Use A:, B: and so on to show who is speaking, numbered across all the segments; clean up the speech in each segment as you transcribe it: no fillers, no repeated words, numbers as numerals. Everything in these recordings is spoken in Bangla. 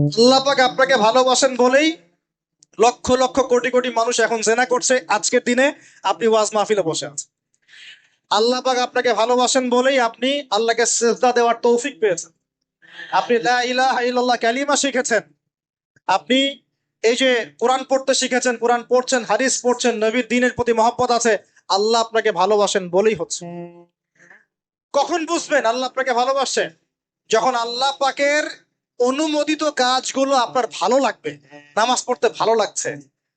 A: আল্লাহ পাক আপনাকে ভালোবাসেন বলেই লক্ষ লক্ষ কোটি কোটি মানুষ এখন জেনা করছে। আজকের দিনে আপনি ওয়াজ মাহফিলে বসে আছেন। আল্লাহ পাক আপনাকে ভালোবাসেন বলেই আপনি আল্লাহকে সিজদা দেওয়ার তৌফিক পেয়েছেন। আপনি লা ইলাহা ইল্লাল্লাহ কালিমা শিখেছেন। আপনি এই যে কোরআন পড়তে শিখেছেন, কোরআন পড়ছেন, হাদিস পড়ছেন, নবীর দ্বীনের প্রতি মহব্বত আছে। আল্লাহ আপনাকে ভালোবাসেন বলেই হচ্ছে। কখন বুঝবেন আল্লাহ আপনাকে ভালোবাসে? যখন আল্লাহ পাকের অনুমোদিত কাজগুলো আপনার ভালো লাগবে। নামাজ পড়তে ভালো লাগছে,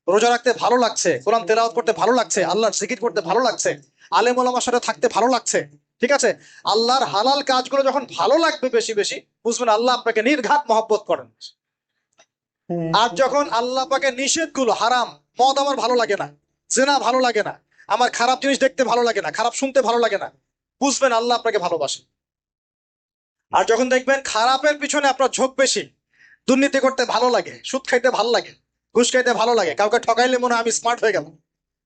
A: রোজা রাখতে ভালো লাগছে, কোরআন তেলাওয়াত করতে ভালো লাগছে, আল্লাহর জিকির করতে ভালো লাগছে, আলেম ওলামার সাথে থাকতে ভালো লাগছে। ঠিক আছে, আল্লাহর হালাল কাজগুলো যখন ভালো লাগবে বেশি বেশি, বুঝবেন আল্লাহ আপনাকে নির্ঘাত মহব্বত করেন। আর যখন আল্লাহ পাকের নিষেধগুলো, হারাম, মদ আমার ভালো লাগে না, জেনা ভালো লাগে না, আমার খারাপ জিনিস দেখতে ভালো লাগে না, খারাপ শুনতে ভালো লাগে না, বুঝবেন আল্লাহ আপনাকে ভালোবাসেন। আর যখন দেখবেন খারাপের পিছনে আপনার ঝোঁক বেশি, দুর্নীতি করতে ভালো লাগে, সুদ খাইতে ভালো লাগে, ঘুষ খাইতে ভালো লাগে, কাউকে ঠকাইলে মনে হয় আমি স্মার্ট হয়ে গেলাম,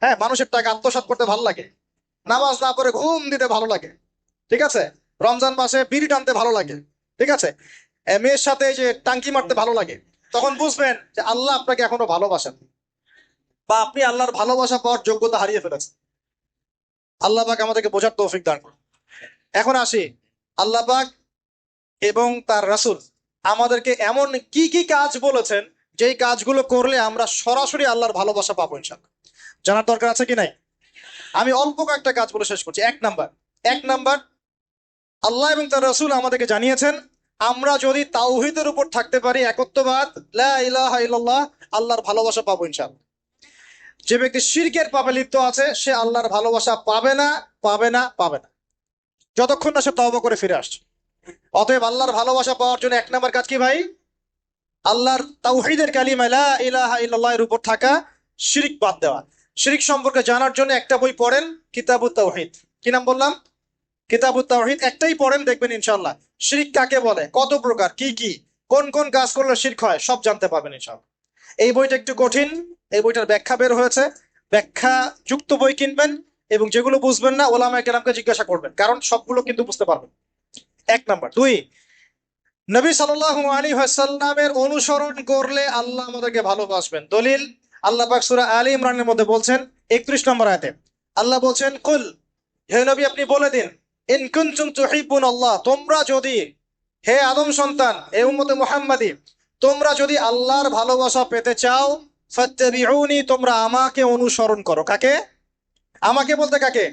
A: হ্যাঁ, মানুষের টাকা আত্মসাৎ করতে ভালো লাগে, নামাজ না পড়ে ঘুম দিতে ভালো লাগে, ঠিক আছে, রমজান মাসে বিড়ি টানতে ভালো লাগে, ঠিক আছে, মেয়ের সাথে এই যে টাঙ্কি মারতে ভালো লাগে, তখন বুঝবেন যে আল্লাহ আপনাকে এখনো ভালোবাসেন, বা আপনি আল্লাহর ভালোবাসা পাওয়ার যোগ্যতা হারিয়ে ফেলেছেন। আল্লাহ পাক আমাদেরকে বোঝার তৌফিক দান করুন। এখন আসি, আল্লাহ পাক এবং তার রাসূল আমাদেরকে এমন কি কি কাজ বলেছেন যেই কাজগুলো করলে আমরা সরাসরি আল্লাহর ভালোবাসা পাবো ইনশাআল্লাহ। জানার দরকার আছে কি নাই? আমি অল্প কয়েকটা কাজ বলে শেষ করছি। এক নাম্বার, আল্লাহ এবং তার রাসূল আমাদেরকে জানিয়েছেন আমরা যদি তাওহীদের উপর থাকতে পারি, একত্ববাদ, লা ইলাহা ইল্লাল্লাহ, আল্লাহর ভালোবাসা পাবো ইনশাআল্লাহ। যে ব্যক্তি শিরকের পাপে লিপ্ত আছে সে আল্লাহর ভালোবাসা পাবে না, পাবে না, পাবে না, যতক্ষণ না সে তওবা করে ফিরে আসছে। অতএব আল্লাহর ভালোবাসা পাওয়ার জন্য এক নাম্বার কাজ কি ভাই? আল্লাহর তাওহীদের কালিমা লা ইলাহা ইল্লাল্লাহ এর উপর থাকা, শিরক বাদ দেওয়া। শিরক সম্পর্কে জানার জন্য একটা বই পড়েন, কিতাবুত তাওহীদ। কি নাম বললাম? কিতাবুত তাওহীদ। একটাই পড়েন, দেখবেন ইনশাআল্লাহ শিরক কাকে বলে, কত প্রকার, কি কি, কোন কোন কাজ করলে শিরক হয়, সব জানতে পারবেন ইনশাআল্লাহ। এই বইটা একটু কঠিন, এই বইটার ব্যাখ্যা বের হয়েছে। ব্যাখ্যা যুক্ত বই কিনবেন এবং যেগুলো বুঝবেন না ওলামায়ে কেরামকে জিজ্ঞাসা করবেন, কারণ সবগুলো কিন্তু বুঝতে পারবেন। এক নাম্বার। দুই, নবী সাল্লাল্লাহু আলাইহি ওয়াসাল্লামের অনুসরণ করলে আল্লাহ আমাদেরকে ভালোবাসবেন। দলিল, আল্লাহ পাক সূরা আলে ইমরানের মধ্যে বলছেন 31 নম্বর আয়াতে, আল্লাহ বলছেন কুল, হে নবী আপনি বলে দিন, ইন কুনতুম তুহিব্বুনাল্লাহ, তোমরা যদি, হে আদম সন্তান, হে উম্মতে মুহাম্মাদী, তোমরা যদি আল্লাহর ভালোবাসা পেতে চাও, ফাত্তাবিউনি, তোমরা আমাকে অনুসরণ করো। কাকে? আমাকে বলতে কাকে?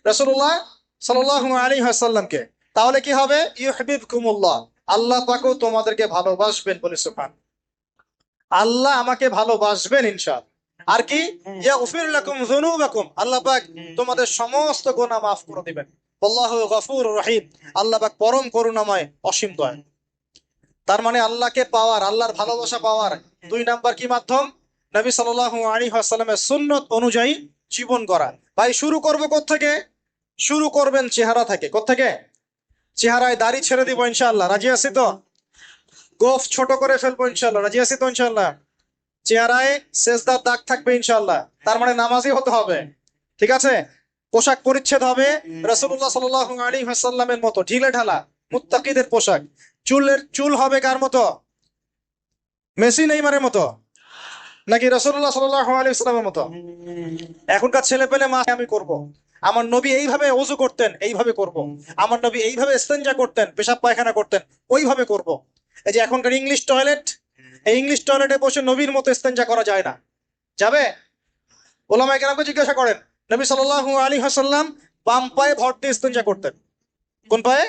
A: রাসূলুল্লাহ সাল্লাল্লাহু আলাইহি ওয়াসাল্লামকে। তাহলে কি হবে? ইউহিব্বুকুমুল্লাহ, আল্লাহ পাকও তোমাদেরকে ভালোবাসবেন। বলে সুবহান। আল্লাহ আমাকে ভালোবাসবেন ইনশাআল্লাহ। আর কি? ইয়াগফির লাকুম যুনুবাকুম, আল্লাহ পাক তোমাদের সমস্ত গুনাহ মাফ করে দিবেন। আল্লাহু গফুরুর রহিম, আল্লাহ পাক পরম করুণাময়, অসীম দয়ালু। তার মানে আল্লাহকে পাওয়ার, আল্লাহর ভালোবাসা পাওয়ার দুই নাম্বার কি মাধ্যম? নবী সাল্লাল্লাহু আলাইহি ওয়াসাল্লামের সুন্নত অনুযায়ী জীবন গড়া। ভাই শুরু করব কোত্থেকে? শুরু করবেন চেহারা থেকে। কোত্থেকে? চেহারায় দাড়ি ছেড়ে দিব ইনশাআল্লাহ, রাজি আছি তো? গোফ ছোট করে ফেলবো ইনশাআল্লাহ, রাজি আছি তো ইনশাআল্লাহ? চেহারায় সেজদার দাগ থাকবে ইনশাআল্লাহ, তার মানে নামাজি হতে হবে, ঠিক আছে? পোশাক পরিচ্ছদ হবে রাসূলুল্লাহ সাল্লাল্লাহু আলাইহি ওয়াসাল্লামের মতো ঢিলে ঢালা, মুত্তাকিদের পোশাক। চুল হবে কার মতো? মেসি নেইমারের মতো, নাকি রাসূলুল্লাহ সাল্লাল্লাহু আলাইহি ওয়াসাল্লামের মতো? এখনকার ছেলে পেলে মা আমি করব, আমার নবী এইভাবে ওযু করতেন, এইভাবে করব, আমার নবী এইভাবে ইস্তেনজা করতেন, পেশাব পায়খানা করতেন, ওইভাবে করব। এই যে এখনকার ইংলিশ টয়লেট, এই ইংলিশ টয়লেটে বসে নবীর মতো ইস্তেনজা করা যায় না। যাবে? ওলামায়ে কেরামকে জিজ্ঞাসা করেন, নবী সাল্লাল্লাহু আলাইহি ওয়াসাল্লাম বাম পায়ে ভর দিয়ে ইস্তেনজা করতেন। কোন পায়ে?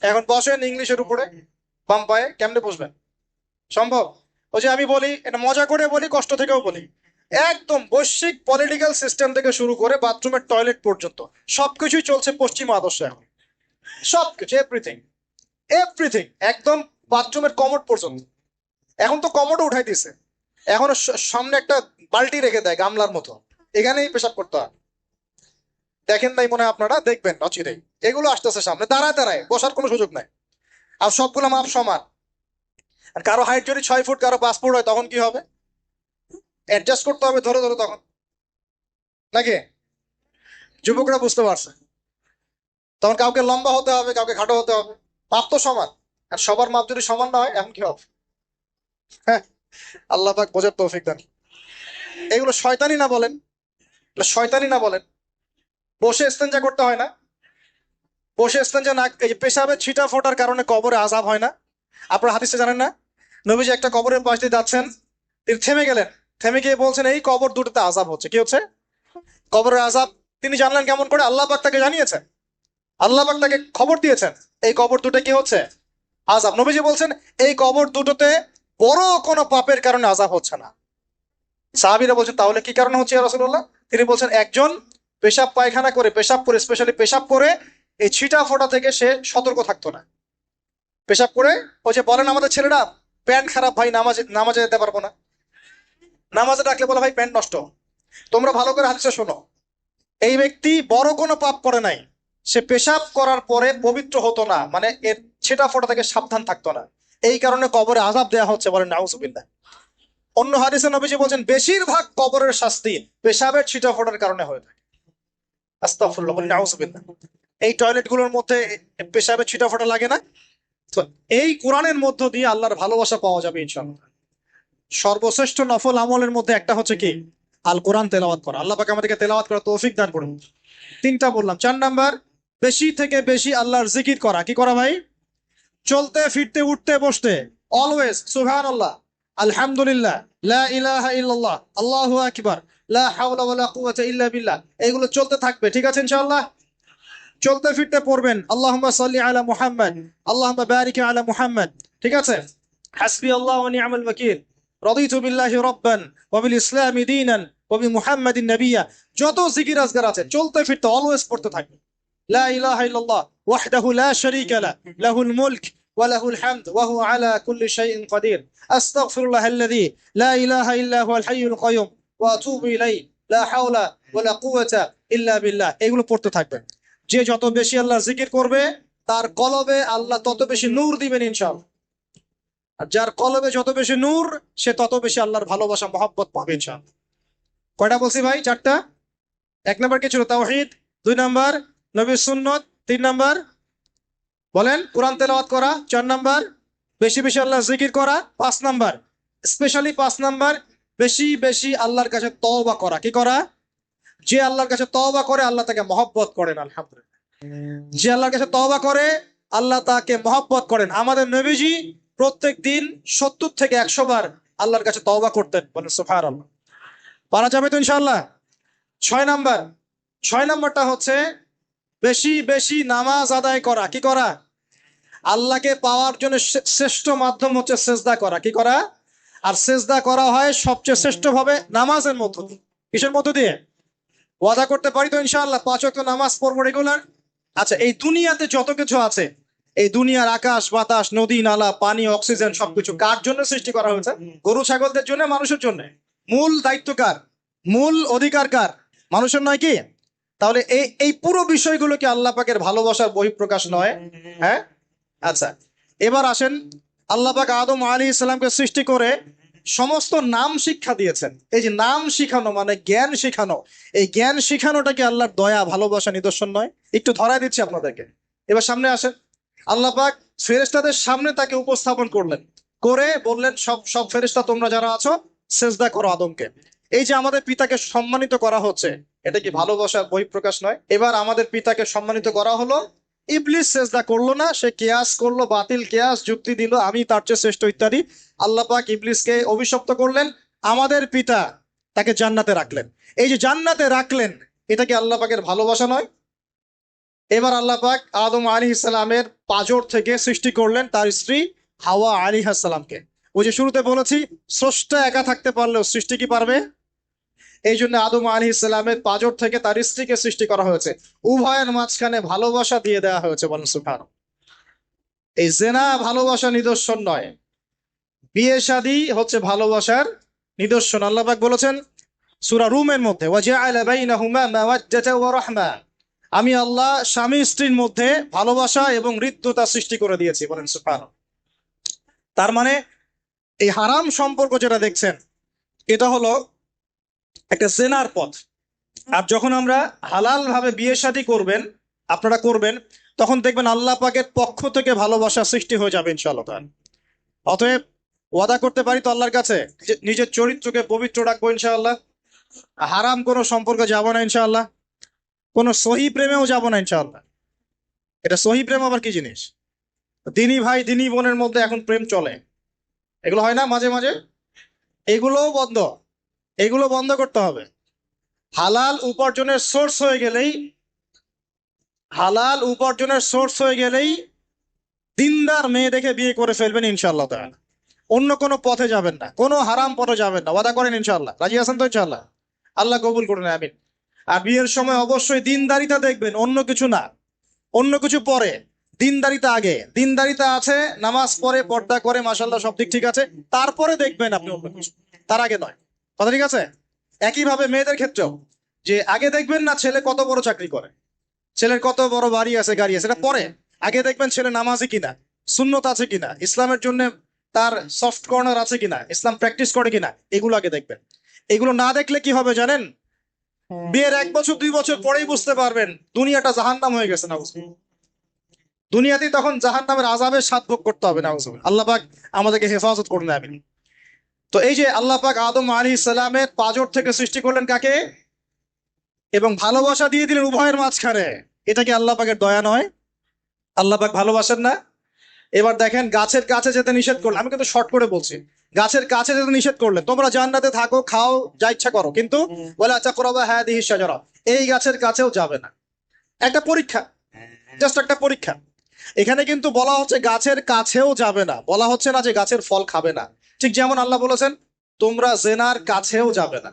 A: এখন বসেন ইংলিশের উপরে, বাম পায়ে কেমনে বসবেন? সম্ভব? ওই যে আমি বলি, এটা মজা করে বলি, কষ্ট থেকেও বলি, একদম বৈশ্বিক পলিটিক্যাল সিস্টেম থেকে শুরু করে বাথরুমের টয়লেট পর্যন্ত সবকিছুই চলছে পশ্চিমা আদর্শ। এখন সবকিছু, এভরিথিং, এভরিথিং, একদম বাথরুমের কমোড পর্যন্ত। এখন তো কমোডও উঠাই দিছে, এখন সামনে একটা বালতি রেখে দেয় গামলার মতো, এখানেই পেশাব করতে হয়। দেখেন নাই মনে হয় আপনারা, দেখবেন অচিরেই এগুলো আসতেছে সামনে, দাঁড়ায় দাঁড়ায় বসার কোনো সুযোগ নাই। আর সবগুলো মাপ সমান। আর কারো হাইট যদি 6 ফুট, কারো 5 ফুট হয়, তখন কি হবে? অ্যাডজাস্ট করতে হবে ধরে ধরে তখন, নাকি? যুবকরা বুঝতে পারছে, তখন কাউকে লম্বা হতে হবে, কাউকে খাটো হতে হবে, মাপ তো সমান। আর সবার মাপ যদি সমান না হয় এখন কি হবে? হ্যাঁ, আল্লাহ পাক বোঝার তৌফিক দান। এগুলো শয়তানি না বলেন? এগুলো শয়তানি না বলেন? বসে ইস্তেঞ্জা করতে হয় না? বসে ইস্তেঞ্জা না, এই যে পেশাবের ছিটা ফোটার কারণে কবরে আযাব হয় না? আপনারা হাদিসে জানেন না? নবীজি একটা কবরের পাশ দিয়ে যাচ্ছেন, তিনি থেমে গেলেন। থেমে গিয়ে বলছেন, এই কবর দুটোতে আযাব হচ্ছে। কি হচ্ছে? কবরের আযাব। তিনি জানলেন কেমন করে? আল্লাহ পাক তাকে জানিয়েছেন, আল্লাহ পাক তাকে খবর দিয়েছেন এই কবর দুটো কি হচ্ছে? আযাব। নবীজি বলছেন এই কবর দুটোতে বড় কোনো পাপের কারণে আযাব হচ্ছে না। সাহাবীরা বলছেন, তাহলে কি কারণে হচ্ছে ইয়া রাসূলুল্লাহ? তিনি বলছেন, একজন পেশাব পায়খানা করে, পেশাব করে, স্পেশালি পেশাব করে এই ছিটা ফোটা থেকে সে সতর্ক থাকতো না। পেশাব করে, ওই যে বলেন আমাদের ছেলেরা, প্যান্ট খারাপ ভাই, নামাজে নামাজে যেতে পারবো না। নামাজে ডাকলে বলে ভাই প্যান্ট নষ্ট। তোমরা ভালো করে হাদিসে শোনো, এই ব্যক্তি বড় কোনো পাপ করে নাই, সে পেশাব করার পরে পবিত্র হতো না, মানে এর ছিটা ফোটা থেকে সাবধান থাকতো না, এই কারণে কবরে আযাব দেওয়া হচ্ছে, বলেন নাউজুবিল্লাহ। অন্য হাদিসে নবীজি বলছেন বেশিরভাগ কবরের শাস্তি পেশাবের ছিটা ফোটার কারণে হয়ে থাকে। আস্তাগফিরুল্লাহ, বলেন নাউজুবিল্লাহ। এই টয়লেট গুলোর মধ্যে পেশাবের ছিটা ফোটা লাগে না? তো এই কোরআনের মধ্য দিয়ে আল্লাহর ভালোবাসা পাওয়া যাবে ইনশাআল্লাহ। সর্বশ্রেষ্ঠ নফল আমলের মধ্যে একটা হচ্ছে কি? আল কোরআন তেলাওয়াত করা। আল্লাহ পাক আমাদেরকে তেলাওয়াত করার তৌফিক দান করুন। তিনটা বললাম। 4 নাম্বার, বেশি থেকে বেশি আল্লাহর জিকির করা। কি করা ভাই? চলতে ফিরতে উঠতে বসতে অলওয়েজ সুবহানাল্লাহ, আলহামদুলিল্লাহ, লা ইলাহা ইল্লাল্লাহ, আল্লাহু আকবার, লা হাওলা ওয়ালা কুওয়াতা ইল্লা বিল্লাহ, এগুলো চলতে থাকবে। ঠিক আছে ইনশাআল্লাহ? চলতে ফিরতে পড়বেন আল্লাহুম্মা সাল্লি আলা মুহাম্মদ, আল্লাহুম্মা বারিক আলা মুহাম্মদ। ঠিক আছে? হাসবি আল্লাহ ওয়া নি'মাল ওয়াকিল, রাদিতু বিল্লাহি রাব্বান ওয়া বিল ইসলামি দীনান ওয়া বি মুহাম্মাদিন নাবিয়্যা। যত জিকির আজকার আছে চলতে ফিরতে অলওয়েজ পড়তে থাকবে। লা ইলাহা ইল্লাল্লাহ ওয়াহদাহু লা শারীকা লা, লাহুল মুলক ওয়া লাহুল হামদ ওয়া হুয়া আলা কুল্লি শাইইন কাদির। আস্তাগফিরুল্লাহাল্লাযী লা ইলাহা ইল্লা হুয়াল হাইয়ুল কাইয়্যুম ওয়া আতুবু ইলাইহি, লা হাওলা ওয়া লা কুওয়াতা ইল্লা বিল্লাহ। এগুলো পড়তে থাকবেন। যে যত বেশি আল্লাহর জিকির করবে তার কলবে আল্লাহ তত বেশি নূর দিবেন ইনশাআল্লাহ। আর যার কলবে যত বেশি নূর, সে তত বেশি আল্লাহর ভালোবাসা মহব্বত পাবে ইনশাআল্লাহ। কয়টা বলছি ভাই? 4টা। 1 নাম্বার কি ছিল? তাওহীদ। 2 নাম্বার নবীর সুন্নত। 3 নাম্বার বলেন কোরআন তেলাওয়াত করা। 4 নাম্বার বেশি বেশি আল্লাহর জিকির করা। 5 নাম্বার, স্পেশালি 5 নাম্বার, বেশি বেশি আল্লাহর কাছে তওবা করা। কি করা? যে আল্লাহর কাছে তওবা করে আল্লাহ তাকে মহব্বত করেন। আলহামদুলিল্লাহ, যে আল্লাহর কাছে তওবা করে আল্লাহ তাকে মহব্বত করেন। আমাদের নবীজি প্রত্যেক দিন 70 থেকে 100 বার আল্লাহর কাছে তওবা করতেন। বলেন সুবহানাল্লাহ। পারা যাবে তো ইনশাআল্লাহ? 6 নাম্বার, 6 নাম্বারটা হচ্ছে বেশি বেশি নামাজ আদায় করা। কি করা? আল্লাহকে পাওয়ার জন্য শ্রেষ্ঠ মাধ্যম হচ্ছে সেজদা করা। কি করা? আর সেজদা করা হয় সবচেয়ে শ্রেষ্ঠ ভাবে নামাজের মধ্য দিয়ে। কিসের মধ্য দিয়ে? ওয়াদা করতে পারি তো ইনশাআল্লাহ 5 ওয়াক্ত নামাজ পড়বো রেগুলার। আচ্ছা, এই দুনিয়াতে যত কিছু আছে, এই দুনিয়ার আকাশ বাতাস নদী নালা পানি অক্সিজেন সবকিছু কার জন্য সৃষ্টি করা হয়েছে? গরু ছাগলদের জন্য, মানুষের জন্য? মূল দায়িত্ব কার? মূল অধিকার কার? মানুষের নয় কি? তাহলে এই এই পুরো বিষয়গুলো কি আল্লাহ পাকের ভালোবাসার বহিঃপ্রকাশ নয়? হ্যাঁ। আচ্ছা, এবার আসেন, আল্লাহ পাক আদম আলাইহিস সালামকে সৃষ্টি করে সমস্ত নাম শিক্ষা দিয়েছেন। এই যে নাম শিখানো মানে জ্ঞান শিখানো, এই জ্ঞান শিখানোটা কি আল্লাহর দয়া ভালোবাসা নিদর্শন নয়? একটু ধরায় দিচ্ছি আপনাদেরকে। এবার সামনে আসেন, আল্লাহ পাক ফেরেশতাদের সামনে তাকে উপস্থাপন করলেন, করে বললেন সব সব ফেরেশতা তোমরা যারা আছো সেজদা করো আদমকে। এই যে আমাদের পিতাকে সম্মানিত করা হচ্ছে, এটা কি ভালোবাসার বহিঃপ্রকাশ নয়? এবার আমাদের পিতাকে সম্মানিত করা হলো, ইবলিস সেজদা করলো না, সে কিয়াস করলো, বাতিল কিয়াস যুক্তি দিল আমি তার চেয়ে শ্রেষ্ঠ ইত্যাদি। আল্লাহ পাক ইবলিসকে অভিশপ্ত করলেন, আমাদের পিতা তাকে জান্নাতে রাখলেন। এই যে জান্নাতে রাখলেন, এটা কি আল্লাহ পাকের ভালোবাসা নয়? এবার আল্লাহ পাক আদম আলাইহিস সালামের পাঁজর থেকে সৃষ্টি করলেন তার স্ত্রী হাওয়া আলাইহিস সালামকে। ওই যে শুরুতে বলেছি, স্রষ্টা একা থাকতে পারলেও সৃষ্টি কি পারবে? এই জন্য আদম আলাইহিস সালামের পাঁজর থেকে তার স্ত্রীকে সৃষ্টি করা হয়েছে। উভয়ের মাঝখানে ভালোবাসা দিয়ে দেওয়া হয়েছে। বলেন সুবহানাল্লাহ। এই জেনা ভালোবাসা নিদর্শন নয়, বিয়ে শাদী হচ্ছে ভালোবাসার নিদর্শন। আল্লাহ পাক বলেছেন সূরা রুমের মধ্যে, ওয়াজআলা বাইনাহুমা মাওয়াজ্জাতা ওয়া রাহমা, আমি আল্লাহ স্বামী স্ত্রীর মধ্যে ভালোবাসা এবং হৃদ্যতা সৃষ্টি করে দিয়েছি। বলেন সুবহানাল্লাহ। তার মানে এই হারাম সম্পর্ক যেটা দেখছেন, এটা হলো একটা জেনার পথ। আর যখন আমরা হালাল ভাবে বিয়ে শাদী করবেন, আপনারা করবেন, তখন দেখবেন আল্লাহ পাকের পক্ষ থেকে ভালোবাসা সৃষ্টি হয়ে যাবে ইনশাআল্লাহ তাআলা। অতএব ওয়াদা করতে পারি তো আল্লাহর কাছে যে নিজের চরিত্রকে পবিত্র রাখবো ইনশাআল্লাহ, হারাম কোনো সম্পর্কে যাব না ইনশাআল্লাহ, কোনো সহি প্রেমেও যাব না ইনশাআল্লাহ। এটা সহি প্রেম আবার কি জিনিস? দিনী ভাই দিনী বোনের মধ্যে এখন প্রেম চলে, এগুলো হয় না মাঝে মাঝে? এগুলোও বন্ধ, এগুলো বন্ধ করতে হবে। হালাল উপার্জনের সোর্স হয়ে গেলেই, হালাল উপার্জনের সোর্স হয়ে গেলেই দিনদার মেয়ে দেখে বিয়ে করে ফেলবেন ইনশাআল্লাহ তাআলা। অন্য কোনো পথে যাবেন না, কোনো হারাম পথে যাবেন না। ওয়াদা করেন ইনশাআল্লাহ? রাজি আছেন তো ইনশাআল্লাহ? আল্লাহ কবুল করুন, আমিন। আর বিয়ের সময় অবশ্যই দিনদারিতা দেখবেন, অন্য কিছু না। অন্য কিছু পরে, দিনদারিতা আগে। দিনদারিতা আছে, নামাজ পড়ে, পর্দা করে, মাশাআল্লাহ সব দিক ঠিক আছে, তারপরে দেখবেন আপনি অন্য কিছু, তার আগে নয়। কথা ঠিক আছে? একইভাবে মেয়েদের ক্ষেত্রেও, যে আগে দেখবেন না ছেলে কত বড় চাকরি করে, ছেলের কত বড় বাড়ি আছে, গাড়ি আছে, এটা পরে। আগে দেখবেন ছেলে নামাজি কিনা, সুন্নত আছে কিনা, ইসলামের জন্য তার সফট কর্নার আছে কিনা, ইসলাম প্র্যাকটিস করে কিনা, এগুলো আগে দেখবেন। এগুলো না দেখলে কি হবে জানেন? বিয়ের 1 বছর 2 বছর পরেই বুঝতে পারবেন দুনিয়াটা জাহান্নাম হয়ে গেছে। না, দুনিয়াতেই তখন জাহান্নামের আযাবের স্বাদ ভোগ করতে হবে। না, আল্লাহ পাক আমাদেরকে হেফাজত করুন, আমিন। তো এই যে আল্লাহ পাক আদম আলাইহিস সালামের পাঁজর থেকে সৃষ্টি করলেন কাকে, এবং ভালোবাসা দিয়ে দিলেন উভয়ের মাঝখানে, এটা কি আল্লাহ পাকের দয়া নয়? আল্লাহ পাক ভালোবাসেন না? এবার দেখেন, গাছের কাছে যেতে নিষেধ করলেন, আমি কিন্তু শর্ট করে বলছি। গাছের কাছে যেতে নিষেধ করলেন, তোমরা জান্নাতে থাকো, খাও, যা ইচ্ছা করো, কিন্তু ওয়ালা তাকরাবা হাদিহিশ শাজারা, এই গাছের কাছেও যাবে না। একটা পরীক্ষা, জাস্ট একটা পরীক্ষা। এখানে কিন্তু বলা হচ্ছে গাছের কাছেও যাবে না, বলা হচ্ছে না যে গাছের ফল খাবে না। ঠিক যেমন আল্লাহ বলেছেন তোমরা জেনার কাছেও যাবে না,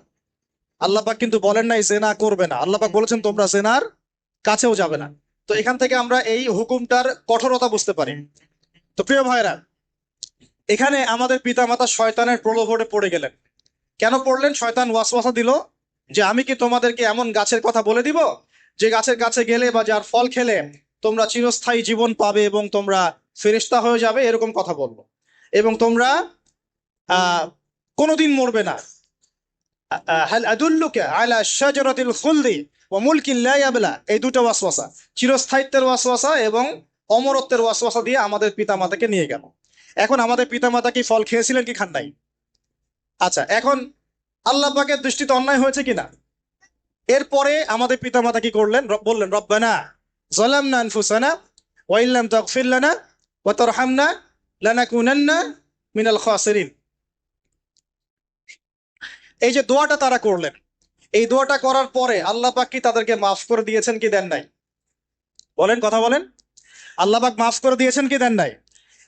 A: আল্লাহ পাক কিন্তু বলেন নাই জেনা করবে না, আল্লাহ পাক বলেছেন তোমরা জেনার কাছেও যাবে না। তো এখান থেকে আমরা এই হুকুমটার কঠোরতা বুঝতে পারি। তো প্রিয় ভাইরা, এখানে আমাদের পিতামাতা শয়তানের প্রলোভনে পড়ে গেলেন। কেন পড়লেন? শয়তান ওয়াসওয়াসা দিল যে আমি কি তোমাদেরকে এমন গাছের কথা বলে দিব যে গাছের কাছে গেলে বা যার ফল খেলে তোমরা চিরস্থায়ী জীবন পাবে এবং তোমরা ফেরেশতা হয়ে যাবে, এরকম কথা বলবো, এবং তোমরা আহ কোনোদিন মরবে না। হাল আদুল্লুকা আলা শাজারাতিল খুলদি ওয়া মুলকিন লা ইয়াবলা, এই দুটো ওয়াসওয়াসা, চিরস্থায়িত্বের ওয়াসওয়াসা এবং অমরত্বের ওয়াসওয়াসা দিয়ে আমাদের পিতামাতাকে নিয়ে গেল। এখন আমাদের পিতামাতা কি ফল খেয়েছিলেন কি খান নাই? আচ্ছা, এখন আল্লাহ পাকের দৃষ্টিতে অন্যায় হয়েছে কিনা? এরপরে আমাদের পিতামাতা কি করলেন? বললেন রব্বানা যালামনা আনফুসানা ওয়া ইল্লাম তাগফির লানা ওয়া তারহামনা লানাকুনান্না মিনাল খাসিরিন। এই যে দোয়াটা তারা করলেন, এই দোয়াটা করার পরে আল্লাহ পাক কি তাদেরকে মাফ করে দিয়েছেন কি দেন নাই? বলেন, কথা বলেন। আল্লাহ পাক মাফ করে দিয়েছেন কি দেন নাই?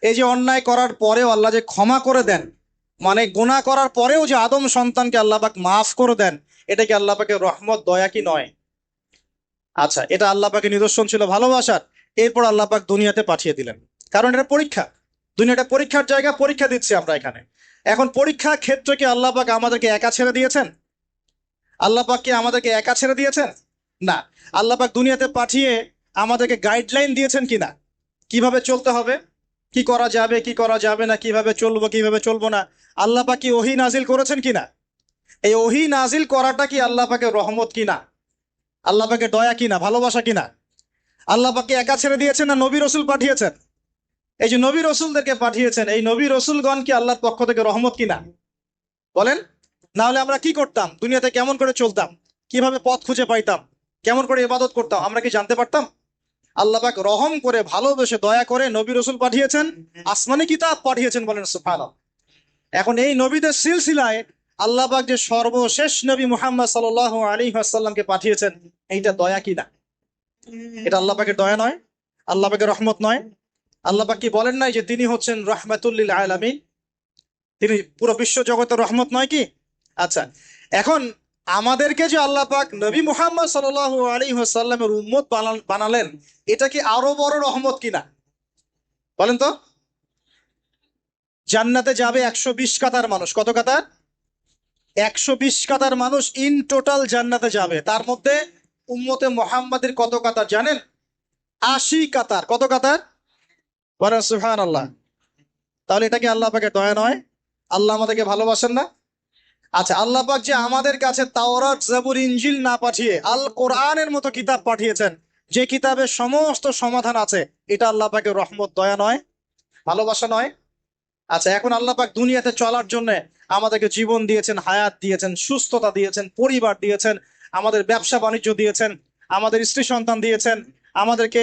A: এই যে অন্যায় করার পরেও আল্লাহ যে ক্ষমা করে দেন, মানে গুনাহ করার পরেও যে আদম সন্তানকে আল্লাহ পাক মাফ করে দেন, এটা কি আল্লাহ পাকের রহমত, দয়া কি নয়? আচ্ছা, এটা আল্লাহ পাকের নিদর্শন ছিল ভালোবাসার। এরপর আল্লাহ পাক দুনিয়াতে পাঠিয়ে দিলেন, কারণ এটা পরীক্ষা। দুনিয়াটা পরীক্ষার জায়গা, পরীক্ষা দিচ্ছি আমরা এখানে। এখন পরীক্ষা ক্ষেত্রে কি আল্লাহ পাক আমাদেরকে একা ছেড়ে দিয়েছেন? আল্লাহ পাক কি আমাদেরকে একা ছেড়ে দিয়েছেন? না। আল্লাহ পাক দুনিয়াতে পাঠিয়ে আমাদেরকে গাইডলাইন দিয়েছেন কিনা, কিভাবে চলতে হবে, কি করা যাবে কি করা যাবে না, কিভাবে চলবো কিভাবে চলবো না। আল্লাহ পাক কি ওহী নাজিল করেছেন কিনা? এই ওহী নাজিল করাটা কি আল্লাহ পাকের রহমত কিনা, আল্লাহ পাকের দয়া কিনা, ভালোবাসা কিনা? আল্লাহ পাককে একা ছেড়ে দিয়েছেন না নবী রসুল পাঠিয়েছেন? এই যে নবী রসুলদেরকে পাঠিয়েছেন, এই নবী রসুলগণ কি আল্লাহর পক্ষ থেকে রহমত কিনা? বলেন। না হলে আমরা কি করতাম? দুনিয়াতে কেমন করে চলতাম, কিভাবে পথ খুঁজে পাইতাম, কেমন করে ইবাদত করতাম, আমরা কি জানতে পারতাম? আল্লাহ পাক রহম করে, ভালোবেসে, দয়া করে নবী রসুল পাঠিয়েছেন, আসমানি কিতাব পাঠিয়েছেন। বলেন সুবহানাল্লাহ। এখন এই নবীদের সিলসিলায় আল্লাহ পাক যে সর্বশেষ নবী মুহাম্মদ সাল্লাল্লাহু আলাইহি ওয়াসাল্লামকে পাঠিয়েছেন, এইটা দয়া কিনা? এটা আল্লাহ পাকের দয়া নয়? আল্লাহ পাকের রহমত নয়? আল্লাহ পাক কি বলেন নাই যে তিনি হচ্ছেন রাহমাতুল লিল আলামিন, তিনি পুরো বিশ্ব জগতের রহমত নয় কি? আচ্ছা, এখন আমাদেরকে যে আল্লাহ পাক নবী মুহাম্মদ সাল্লাল্লাহু আলাইহি ওয়াসাল্লামের উম্মত বানালেন, এটা কি আরো বড় রহমত কিনা? বলেন তো। জান্নাতে যাবে 120 কাতার মানুষ। কত কাতার? 120 কাতার মানুষ ইন টোটাল জান্নাতে যাবে। তার মধ্যে উম্মতে মুহাম্মাদের কত কাতার জানেন? 80 কাতার। কত কাতার? বলেন সুবহানাল্লাহ। তাহলে এটা কি আল্লাহ পাকের দয়া নয়? আল্লাহ আমাদেরকে ভালোবাসেন না? আচ্ছা, আল্লাহ পাক যে আমাদের কাছে তাওরাত, জাবুর, ইনজিল না পাঠিয়ে আল কোরআনের মতো কিতাব পাঠিয়েছেন, যে কিতাবে সমস্ত সমাধান আছে, এটা আল্লাহ পাকের রহমত, দয়া নয়, ভালোবাসা নয়? আচ্ছা, এখন আল্লাহ পাক দুনিয়াতে চলার জন্য আমাদেরকে জীবন দিয়েছেন, হায়াত দিয়েছেন, সুস্থতা দিয়েছেন, পরিবার দিয়েছেন, আমাদের ব্যবসা বাণিজ্য দিয়েছেন, আমাদের স্ত্রী সন্তান দিয়েছেন, আমাদেরকে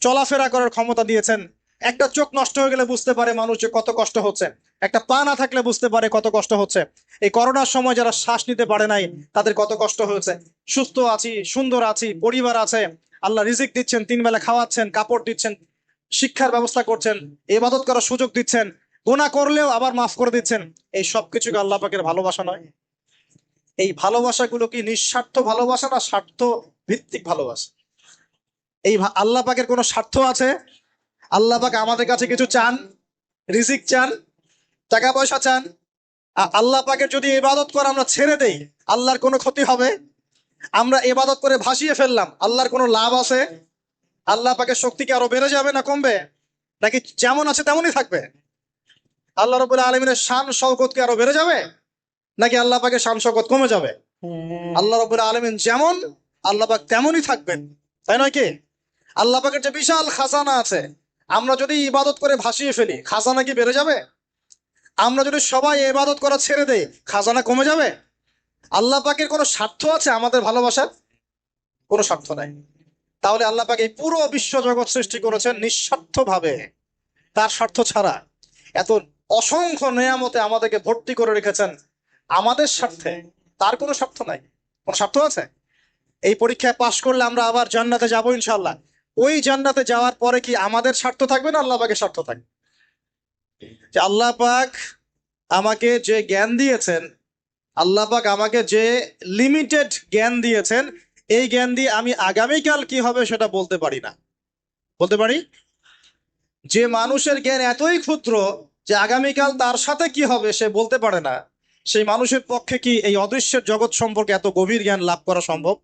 A: চলাফেরা করার ক্ষমতা দিয়েছেন। একটা চোখ নষ্ট হয়ে গেলে বুঝতে পারে মানুষ যে কত কষ্ট হচ্ছে, একটা পা না থাকলে বুঝতে পারে কত কষ্ট হচ্ছে। এই করোনার সময় যারা শ্বাস নিতে পারে নাই তাদের কত কষ্ট হয়েছে। সুস্থ আছি, সুন্দর আছি, পরিবার আছে, আল্লাহ রিজিক দিচ্ছেন, তিন বেলা খাওয়াচ্ছেন, কাপড় দিচ্ছেন, শিক্ষার ব্যবস্থা করছেন, ইবাদত করার সুযোগ দিচ্ছেন, গুনাহ করলেও আবার মাফ করে দিচ্ছেন। এই সবকিছুকে আল্লাহ পাকের ভালোবাসা নয়? এই ভালোবাসাগুলো কি নিঃস্বার্থ ভালোবাসা না স্বার্থ ভিত্তিক ভালোবাসা? এই আল্লাহ পাকের কোনো স্বার্থ আছে? আল্লাহ পাক আমাদের কাছে কিছু চান? রিজিক চান? টাকা পয়সা চান? আল্লাহ পাকের যদি ইবাদত করে আমরা ছেড়ে দেই, আল্লাহর কোনো ক্ষতি হবে? আমরা ইবাদত করে ভাসিয়ে ফেললাম, আল্লাহর কোনো লাভ আছে? আল্লাহ পাকের শক্তি কি আরো বেড়ে যাবে না কমবে? নাকি যেমন আছে তেমনই থাকবে? আল্লাহ রাব্বুল আলামিনের শান শওকত কি আরো বেড়ে যাবে, নাকি আল্লাহ পাকের শান শওকত কমে যাবে? আল্লাহ রাব্বুল আলামিন যেমন, আল্লাহ পাক তেমনই থাকবেন, তাই নয় কি? আল্লাহ পাকের যে বিশাল খাজানা আছে, আমরা যদি ইবাদত করে ভাসিয়ে ফেলি, খাজানা কি বেড়ে যাবে? আমরা যদি সবাই ইবাদত করা ছেড়ে দেই, খাজানা কমে যাবে? আল্লাহ পাকের কোনো স্বার্থ আছে আমাদের ভালোবাসার? কোনো স্বার্থ নাই। তাহলে আল্লাহ পাক এই পুরো বিশ্ব জগৎ সৃষ্টি করেছেন নিঃস্বার্থ ভাবে, তার স্বার্থ ছাড়া। এত অসংখ্য নেয়ামতে আমাদেরকে ভর্তি করে রেখেছেন আমাদের স্বার্থে, তার কোনো স্বার্থ নাই। কোন স্বার্থ আছে? এই পরীক্ষায় পাশ করলে আমরা আবার জান্নাতে যাবো ইনশাল্লাহ। ওই জান্নাতে যাওয়ার পরে কি আমাদের স্বার্থ থাকবে না আল্লাহ পাকের স্বার্থ থাকবে? যে আল্লাহ পাক আমাকে যে জ্ঞান দিয়েছেন, আল্লাহ পাক আমাকে যে লিমিটেড জ্ঞান দিয়েছেন, এই জ্ঞান দিয়ে আমি আগামীকাল কি হবে সেটা বলতে পারি না। বলতে পারি? যে মানুষের জ্ঞান এতই ক্ষুদ্র যে আগামীকাল তার সাথে কি হবে সে বলতে পারে না, সেই মানুষের পক্ষে কি এই অদৃশ্যের জগৎ সম্পর্কে এত গভীর জ্ঞান লাভ করা সম্ভব?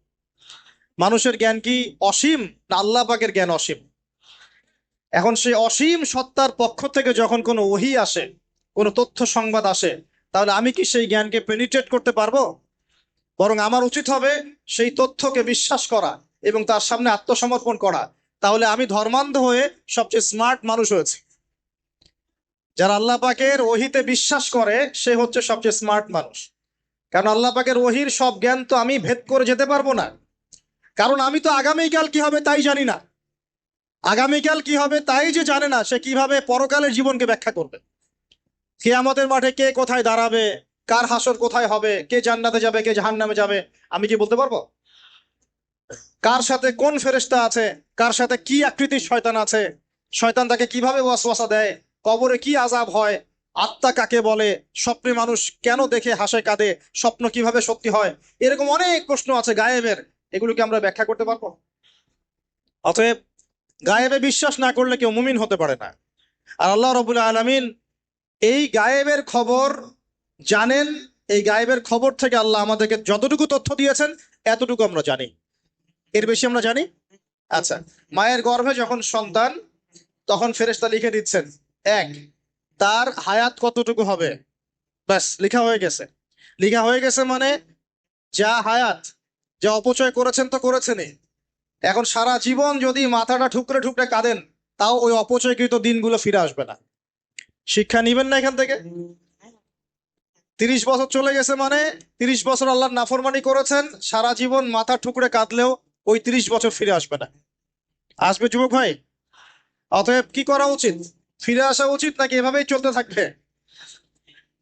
A: মানুষের জ্ঞান কি অসীম না আল্লাহ পাকের জ্ঞান অসীম? এখন সেই অসীম সত্তার পক্ষ থেকে যখন কোনো ওহী আসে, কোনো তথ্য সংবাদ আসে, তাহলে আমি কি সেই জ্ঞানকে পেনিট্রেট করতে পারবো? বরং আমার উচিত হবে সেই তথ্যকে বিশ্বাস করা এবং তার সামনে আত্মসমর্পণ করা। তাহলে আমি ধর্মান্ধ হয়ে সবচেয়ে স্মার্ট মানুষ হয়েছি। যারা আল্লাহ পাকের ওহিতে বিশ্বাস করে সে হচ্ছে সবচেয়ে স্মার্ট মানুষ। কারণ আল্লাহ পাকের ওহির সব জ্ঞান তো আমি ভেদ করে যেতে পারবো না। কারণ আমি তো আগামীকাল কি হবে তাই জানি না। আগামীকাল কি হবে তাই যে জানে না, সে কিভাবে পরকালের জীবনকে ব্যাখ্যা করবে? কিয়ামতের মাঠে কে কোথায় দাঁড়াবে, কার হাসর কোথায় হবে, কে জান্নাতে যাবে কে জাহান্নামে যাবে, আমি কি বলতে পারবো? কার সাথে কোন ফেরেশতা আছে, কার সাথে কি আকৃতির শয়তান আছে, শয়তান তাকে কিভাবে ওয়াসওয়াসা দেয়, কবরে কি আযাব হয়, আত্মা কাকে বলে, স্বপ্নে মানুষ কেন দেখে হাসে কাঁদে, স্বপ্ন কিভাবে সত্যি হয়, এরকম অনেক প্রশ্ন আছে গায়েবের। এগুলোকে আমরা ব্যাখ্যা করতে পারবো? অতএব গায়েবে বিশ্বাস না করলে কেউ মুমিন হতে পারে না। আর আল্লাহ রাব্বুল আলামিন এই গায়েবের খবর জানেন। এই গায়েবের খবর থেকে আল্লাহ আমাদেরকে যতটুকু তথ্য দিয়েছেন এতটুকু আমরা জানি। এর বেশি আমরা জানি? আচ্ছা, মায়ের গর্ভে যখন সন্তান, তখন ফেরেশতা লিখে দিচ্ছেন এক, তার হায়াত কতটুকু হবে, ব্যাস লিখা হয়ে গেছে। লিখা হয়ে গেছে মানে যা হায়াত, যা অপচয় করেছেন তো করেছেনই। এখন সারা জীবন যদি মাথাটা ঠুকরে ঠুকরে কাঁদেন, তাও ওই অপচয়কৃত দিনগুলো ফিরে আসবে না। শিক্ষা নিবেন না এখান থেকে? 30 বছর চলে গেছে মানে 30 বছর আল্লাহর নাফরমানি করেছেন, সারা জীবন মাথা ঠুকরে কাঁদলেও ওই 30 বছর ফিরে আসবে না। আসবে যুবক ভাই? অতএব কি করা উচিত? ফিরে আসা উচিত নাকি এভাবেই চলতে থাকবে?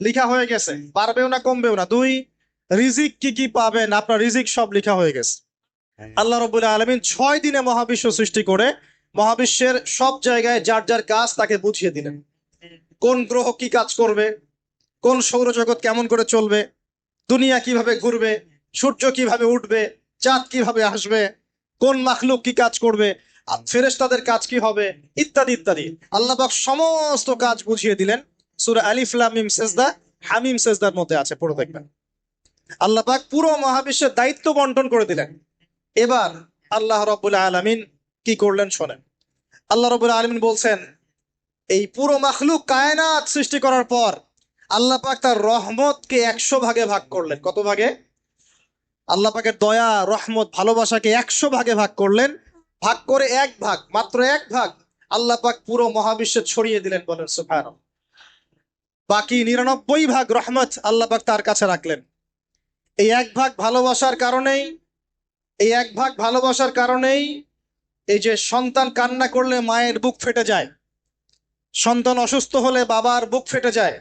A: লিখা হয়ে গেছে, পারবেও না কমবেও না। দুই, রিজিক কি কি পাবেন, আপনার রিজিক সব লিখা হয়ে গেছে। আল্লাহ রাব্বুল আলামিন 6 দিনে মহাবিশ্ব সৃষ্টি করে মহাবিশ্বের সব জায়গায় যার যার কাজ তাকে বুঝিয়ে দিলেন। কোন গ্রহ কি কাজ করবে, কোন সৌরজগৎ কেমন করে চলবে, দুনিয়া কিভাবে ঘুরবে, সূর্য কিভাবে উঠবে, চাঁদ কিভাবে আসবে, কোন মাখলুক কি কাজ করবে, আর ফেরেশতাদের কাজ কি হবে, ইত্যাদি ইত্যাদি। আল্লাহ পাক সমস্ত কাজ বুঝিয়ে দিলেন। সূরা আলিফ লাম মিম সেজদা, হামিম সেজদার মধ্যে আছে, পড়ে দেখবেন। আল্লাহ পাক পুরো মহাবিশ্বের দায়িত্ব বন্টন করে দিলেন। এবার আল্লাহ রাব্বুল আলামিন কি করলেন শোনেন। আল্লাহ রাব্বুল আলামিন বলছেন, এই পুরো মাখলুক কায়নাত সৃষ্টি করার পর আল্লাহ পাক তার রহমতকে 100 ভাগে ভাগ করলেন। কত ভাগে? আল্লাহ পাকের দয়া, রহমত, ভালোবাসাকে 100 ভাগে ভাগ করলেন। ভাগ করে এক ভাগ, মাত্র এক ভাগ আল্লাহ পাক পুরো মহাবিশ্বে ছড়িয়ে দিলেন। বলেন সুবহানাল্লাহ। বাকি 99 ভাগ রহমত আল্লাহ পাক তার কাছে রাখলেন। এই 1 ভাগ ভালোবাসার কারণেই এই 1 ভাগ ভালোবাসার কারণেই এই যে সন্তান কান্না করলে মায়ের বুক ফেটে যায়, সন্তান অসুস্থ হলে বাবার বুক ফেটে যায়,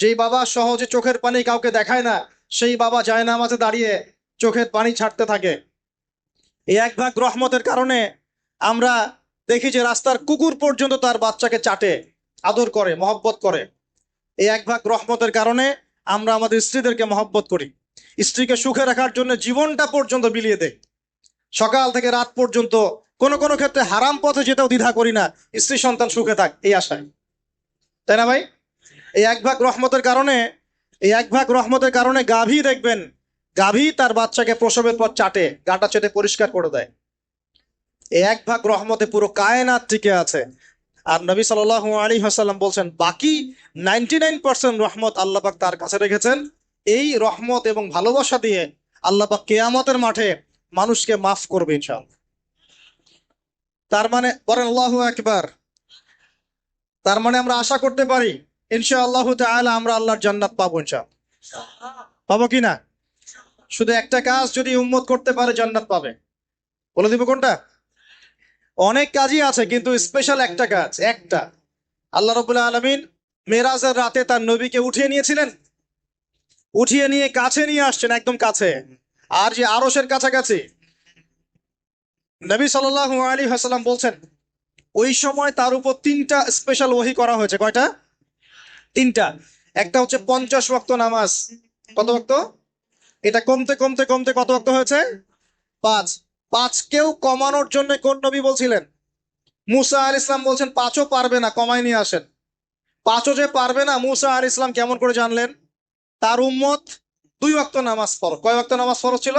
A: যেই বাবা সহজে চোখের পানি কাউকে দেখায় না, সেই বাবা জায়নামাজে দাঁড়িয়ে চোখের পানি ছাড়তে থাকে। এই 1 ভাগ রহমতের কারণে আমরা দেখি যে রাস্তার কুকুর পর্যন্ত তার বাচ্চাকে চাটে, আদর করে, মহব্বত করে। এই 1 ভাগ রহমতের কারণে আমরা আমাদের স্ত্রীদেরকে মহব্বত করি, স্ত্রীকে সুখে রাখার জন্য জীবনটা পর্যন্ত বিলিয়ে দেয়, সকাল থেকে রাত পর্যন্ত। কোনো কোনো ক্ষেত্রে হারাম পথে যেতেও দ্বিধা করি না, স্ত্রী সন্তান সুখে থাক এই আশায়, তাই না ভাই? এই 1 ভাগ রহমতের কারণে গাভী দেখবেন, গাভী তার বাচ্চাকে প্রসবের পর চাটে, গাটা চেটে পরিষ্কার করে দেয়। এই 1 ভাগ রহমতে পুরো কায়নাত টিকে আছে। আর নবী সাল্লাল্লাহু আলাইহি ওয়াসাল্লাম বলছেন বাকি 99% রহমত আল্লাহ পাক তার কাছে রেখেছেন। এই রহমত এবং ভালোবাসা দিয়ে আল্লাহ পাক কিয়ামতের মাঠে মানুষকে মাফ করবে ইনশাআল্লাহ। তার মানে বলেন আল্লাহু আকবার। তার মানে আমরা আশা করতে পারি ইনশাআল্লাহ তাআলা আমরা আল্লাহর জান্নাত পাবো ইনশাআল্লাহ। পাবো কিনা? শুধু একটা কাজ যদি উম্মত করতে পারে জান্নাত পাবে। বলে দিব কোনটা? অনেক কাজই আছে কিন্তু স্পেশাল একটা কাজ, একটা। আল্লাহ রাব্বুল আলামিন মেরাজের রাতে তার নবীকে উঠিয়ে নিয়েছিলেন, উঠিয়ে নিয়ে কাছে নিয়ে আসছেন, একদম কাছে, আর যে আরশের কাছাকাছি। নবী সাল্লাল্লাহু আলাইহি ওয়াসাল্লাম বলছেন ওই সময় তার উপর 3টা স্পেশাল ওহী করা হয়েছে। কয়টা? 3টা। একটা হচ্ছে 50 ওয়াক্ত নামাজ। কত ওয়াক্ত? এটা কমতে কমতে কমতে কত ওয়াক্ত হয়েছে? 5। 5কেও কমানোর জন্য কোন নবী বলছিলেন? মুসা আলাইহিস সালাম বলছেন 5ও পারবে না, কমাই নিয়ে আসেন। 5ও যে পারবে না, মুসা আলাইহিস সালাম কেমন করে জানলেন? তার উম্মত 2 ওয়াক্ত নামাজ ফরজ। কয় ওয়াক্ত নামাজ ফরজ ছিল?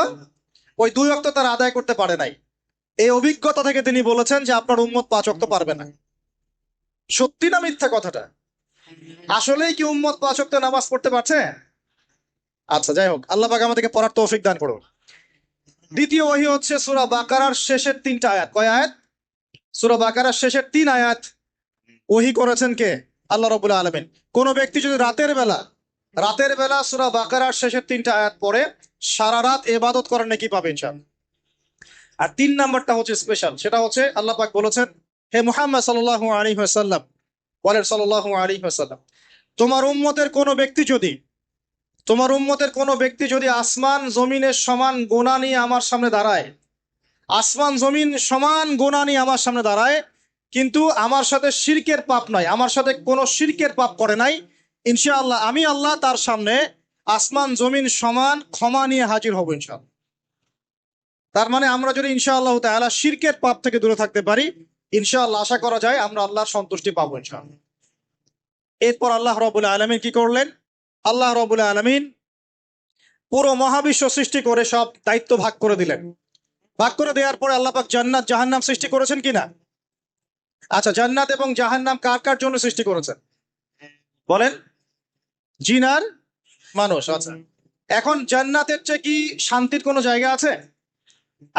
A: ওই 2 ওয়াক্ত তার আদায় করতে পারে নাই। এই অভিজ্ঞতা থেকে তিনি বলেছেন যে আপনার উম্মত 5 ওয়াক্ত পারবে না। সত্যি না মিথ্যা কথাটা? আসলেই কি উম্মত 5 ওয়াক্ত নামাজ পড়তে পারছে? আচ্ছা, যাই হোক, আল্লাহ পাক আমাদেরকে পড়ার তৌফিক দান করুন। দ্বিতীয় ওহী হচ্ছে সূরা বাকারার শেষের 3টা আয়াত। কয় আয়াত? সূরা বাকারার শেষের 3 আয়াত ওহী করেছেন কে? আল্লাহ রাব্বুল আলামিন। কোন ব্যক্তি যদি রাতের বেলা সূরা বাকারার শেষের 3টা আয়াত পড়ে সারা রাত ইবাদত করার নেকি পাবে ইনশাআল্লাহ। আর 3 নাম্বারটা হচ্ছে স্পেশাল, সেটা হচ্ছে আল্লাহ পাক বলেছেন হে মুহাম্মদ সাল্লাল্লাহু আলাইহি ওয়াসাল্লাম, বলেন সাল্লাল্লাহু আলাইহি ওয়াসাল্লাম, তোমার উম্মতের কোনো ব্যক্তি যদি আসমান জমিনের সমান গোনা নিয়ে আমার সামনে দাঁড়ায়, আসমান জমিন সমান গোনা নিয়ে আমার সামনে দাঁড়ায়, কিন্তু আমার সাথে শিরকের পাপ নাই, আমার সাথে কোনো শিরকের পাপ করে নাই, ইনশাআল্লাহ আমি আল্লাহ তার সামনে আসমান জমিন সমান ক্ষমা নিয়ে হাজির হব ইনশাআল্লাহ। তার মানে আমরা যদি ইনশাআল্লাহ তাআলা শিরকের পাপ থেকে দূরে থাকতে পারি, ইনশাআল্লাহ আশা করা যায় আমরা আল্লাহর সন্তুষ্টি পাবো ইনশাআল্লাহ। এরপর আল্লাহ রাব্বুল আলামিন কি করলেন? আল্লাহ রাব্বুল আলামিন পুরো মহাবিশ্ব সৃষ্টি করে সব দায়িত্ব ভাগ করে দিলেন। ভাগ করে দেওয়ার পরে আল্লাহ পাক জান্নাত জাহান্নাম সৃষ্টি করেছেন কিনা? আচ্ছা, জান্নাত এবং জাহান্নাম কার কার জন্য সৃষ্টি করেছেন বলেন? জিন আর মানুষ। আচ্ছা, এখন জান্নাতের চেয়ে কি শান্তির কোনো জায়গা আছে?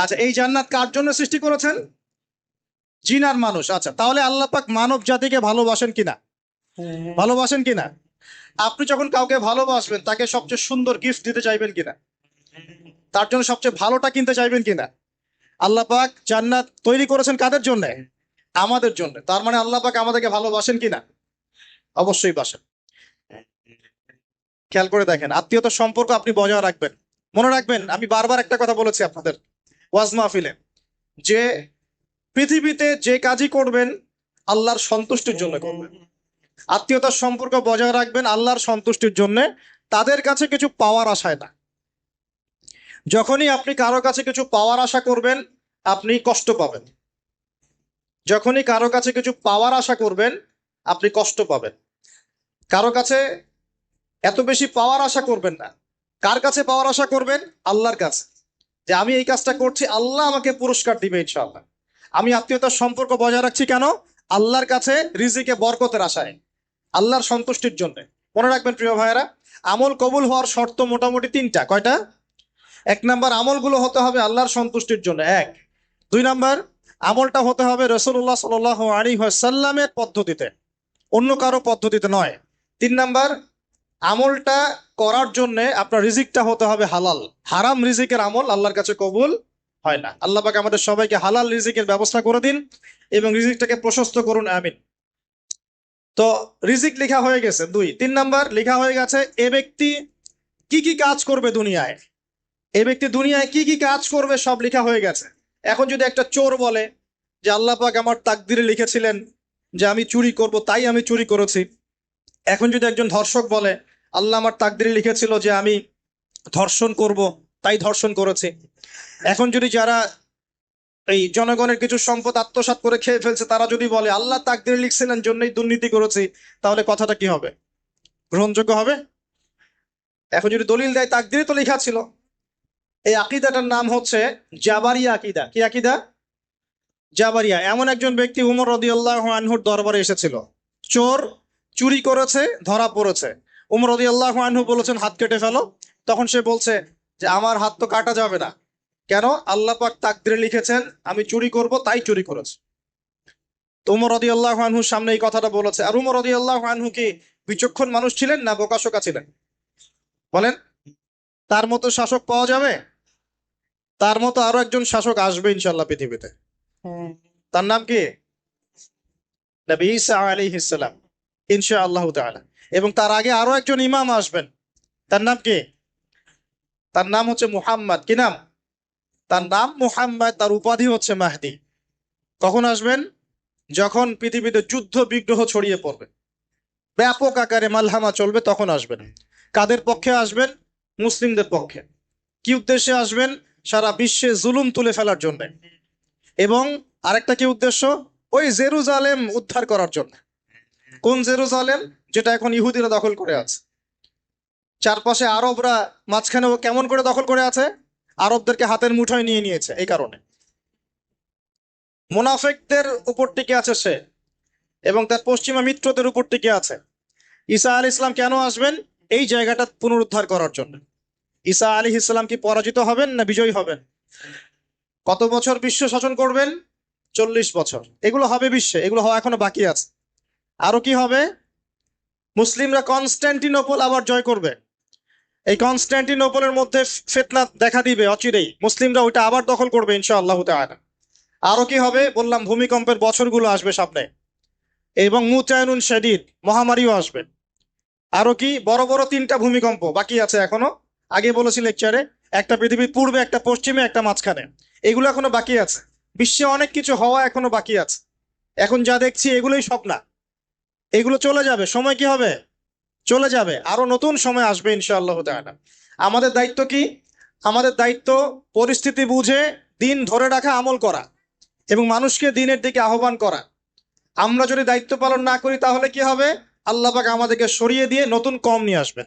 A: আচ্ছা, এই জান্নাত কার জন্য সৃষ্টি করেছেন? জিন আর মানুষ। আচ্ছা, তাহলে আল্লাহ পাক মানব জাতিকে ভালোবাসেন কিনা? ভালোবাসেন কিনা? আপনি যখন কাউকে ভালোবাসবেন তাকে সবচেয়ে সুন্দর গিফট দিতে চাইবেন কিনা? তার জন্য সবচেয়ে ভালোটা কিনতে চাইবেন কিনা? আল্লাহ পাক জান্নাত তৈরি করেছেন কাদের জন্য? আমাদের জন্য। তার মানে আল্লাহ পাক আমাদেরকে ভালোবাসেন কিনা? অবশ্যই বাসেন। খেয়াল করে দেখেন, আত্মীয়তার সম্পর্ক আপনি বজায় রাখবেন। মনে রাখবেন, আমি বারবার একটা কথা বলেছি আপনাদের ওয়াজ মাহফিলে, যে পৃথিবীতে যে কাজই করবেন আল্লাহর সন্তুষ্টির জন্য করবেন। আত্মীয়তার সম্পর্ক বজায় রাখবেন আল্লাহর সন্তুষ্টির জন্য, তাদের কাছে কিছু পাওয়ার আশায় না। যখনই আপনি কারো কাছে কিছু পাওয়ার আশা করবেন আপনি কষ্ট পাবেন। যখনই কারো কাছে কিছু পাওয়ার আশা করবেন আপনি কষ্ট পাবেন। কারো কাছে এত বেশি পাওয়ার আশা করবেন না। কার কাছে পাওয়ার আশা করবেন? আল্লাহর কাছে, যে আমি এই কাজটা করছি আল্লাহ আমাকে পুরস্কার দিবে ইনশাআল্লাহ। আমি আত্মীয়তার সম্পর্ক বজায় রাখছি কেন? আল্লাহর কাছে রিজিকে বরকতের আশায়, আল্লাহর সন্তুষ্টির জন্য। মনে রাখবেন প্রিয় ভাইয়েরা, আমল কবুল হওয়ার শর্ত মোটামুটি 3টা। কয়টা? 1 নাম্বার, আমলগুলো হতে হবে আল্লাহর সন্তুষ্টির জন্য, 1। 2 নাম্বার, আমলটা হতে হবে রাসূলুল্লাহ সাল্লাল্লাহু আলাইহি ওয়াসাল্লামের পদ্ধতিতে, অন্য কারো পদ্ধতিতে নয়। 3 নাম্বার, আমলটা করার জন্য আপনার রিজিকটা হতে হবে হালাল। হারাম রিজিকের আমল আল্লাহর কাছে কবুল হয় না। আল্লাহ পাক আমাদের সবাইকে হালাল রিজিকের ব্যবস্থা করে দিন এবং রিজিকটাকে প্রশস্ত করুন, আমিন। তো রিজিক লেখা হয়ে গেছে 2। 3 নাম্বার লেখা হয়ে গেছে এ ব্যক্তি কি কি কাজ করবে দুনিয়ায়। এ ব্যক্তি দুনিয়ায় কি কি কাজ করবে সব লেখা হয়ে গেছে। এখন যদি একটা চোর বলে যে আল্লাহ পাক আমার তাকদিরে লিখেছিলেন যে আমি চুরি করব, তাই আমি চুরি করেছি। এখন যদি একজন ধর্ষক বলে আল্লাহ আমার তাকদিরে লিখেছিল যে আমি ধর্ষণ করব, তাই ধর্ষণ করেছি। এখন যদি যারা এই জনগণের কিছু সম্পদ আত্মসাৎ করে খেয়ে ফেলছে তারা যদি বলে আল্লাহ তাকদিরে লিখছিলেন জন্যই দুর্নীতি করেছি, তাহলে কথাটা কি হবে? গ্রহণযোগ্য হবে? এখন যদি দলিল দেয় তাকদিরে তো লেখা ছিল। এই আকীদাটার নাম হচ্ছে জাবারিয়া আকীদা। কি আকীদা? জাবারিয়া। এমন একজন ব্যক্তি উমর রাদিয়াল্লাহু আনহুর দরবারে এসেছিল। চোর চুরি করেছে, ধরা পড়েছে। উমর রাদিয়াল্লাহু আনহু বলেছেন হাত কেটে ফেলো। তখন সে বলছে যে আমার হাত তো কাটা যাবে না। কেন? আল্লাহ পাক তাকদিরে লিখেছেন আমি চুরি করব, তাই চুরি করেছে। তো উমর রাদিয়াল্লাহু আনহুর সামনে এই কথাটা বলেছে। আর উমর রাদিয়াল্লাহু আনহু কি বিচক্ষণ মানুষ ছিলেন না বোকাশোকা ছিলেন? বলেন। তার মতো শাসক পাওয়া যাবে? তার মতো আরো একজন শাসক আসবে ইনশাআল্লাহ পৃথিবীতে। তার নাম কি? নবী ঈসা আলাইহিস সালাম, ইনশাআল্লাহ তাআলা। এবং তার আগে আরো একজন ইমাম আসবেন। তার নাম কি? তার নাম হচ্ছে মুহাম্মদ। কি নাম? তার নাম মুহাম্মদ, তার উপাধি হচ্ছে মাহদি। কখন আসবেন? যখন পৃথিবীতে যুদ্ধ বিগ্রহ ছড়িয়ে পড়বে, ব্যাপক আকারে মালহামা চলবে, তখন আসবেন। কাদের পক্ষে আসবেন? মুসলিমদের পক্ষে। কি উদ্দেশ্যে আসবেন? সারা বিশ্বে জুলুম তুলে ফেলার জন্য। এবং আরেকটা কি উদ্দেশ্য? ওই জেরুজালেম উদ্ধার করার জন্য। কোন জেরুজালেম? যেটা এখন ইহুদিরা দখল করে আছে। চারপাশে আরবরা মাঝখানে ও কেমন করে দখল করে আছে? আরবদেরকে হাতের মুঠোয় নিয়ে নিয়েছে। এই কারণে মুনাফিকদের উপর টিকে আছে সে, এবং তার পশ্চিমা মিত্রদের উপর টিকে আছে। ঈসা আলাইহিস সালাম কেন আসবেন? এই জায়গাটা পুনরুদ্ধার করার জন্য। ঈসা আলাইহিস সালাম কি পরাজিত হবেন না বিজয়ী হবেন? কত বছর বিশ্ব শাসন করবেন? 40 বছর। এগুলো হবে বিশ্বে, এগুলো হওয়া এখনো বাকি আছে। আরো কি হবে? মুসলিমরা কনস্ট্যান্টিনোপল আবার জয় করবে। এই কনস্ট্যান্টিনোপলের মধ্যে ফিতনা দেখা দিবে অচিরেই, মুসলিমরা ওইটা আবার দখল করবে ইনশাআল্লাহ তাআলা। আরো কি হবে? বললাম ভূমিকম্পের বছরগুলো আসবে সামনে, এবং মুতায়নুন শাদীদ, মহামারীও আসবে। আরো কি? বড় বড় 3টা ভূমিকম্প বাকি আছে এখনো। আগে বলেছি লেকচারে, একটা পৃথিবীর পূর্বে, একটা পশ্চিমে, একটা মাঝখানে। এগুলো এখনো বাকি আছে। বিশ্বে অনেক কিছু হওয়া এখনো বাকি আছে। এখন যা দেখছি এগুলোই স্বপ্ন। এগুলো চলে যাবে, সময় কি হবে? চলে যাবে। আরো নতুন সময় আসবে ইনশাআল্লাহ তাআলা। আমাদের দায়িত্ব কি? আমাদের দায়িত্ব পরিস্থিতি বুঝে দিন ধরে রাখা, আমল করা এবং মানুষকে দিনের দিকে আহ্বান করা। আমরা যদি দায়িত্ব পালন না করি তাহলে কি হবে? আল্লাহ পাক আমাদেরকে সরিয়ে দিয়ে নতুন কওম নিয়ে আসবেন।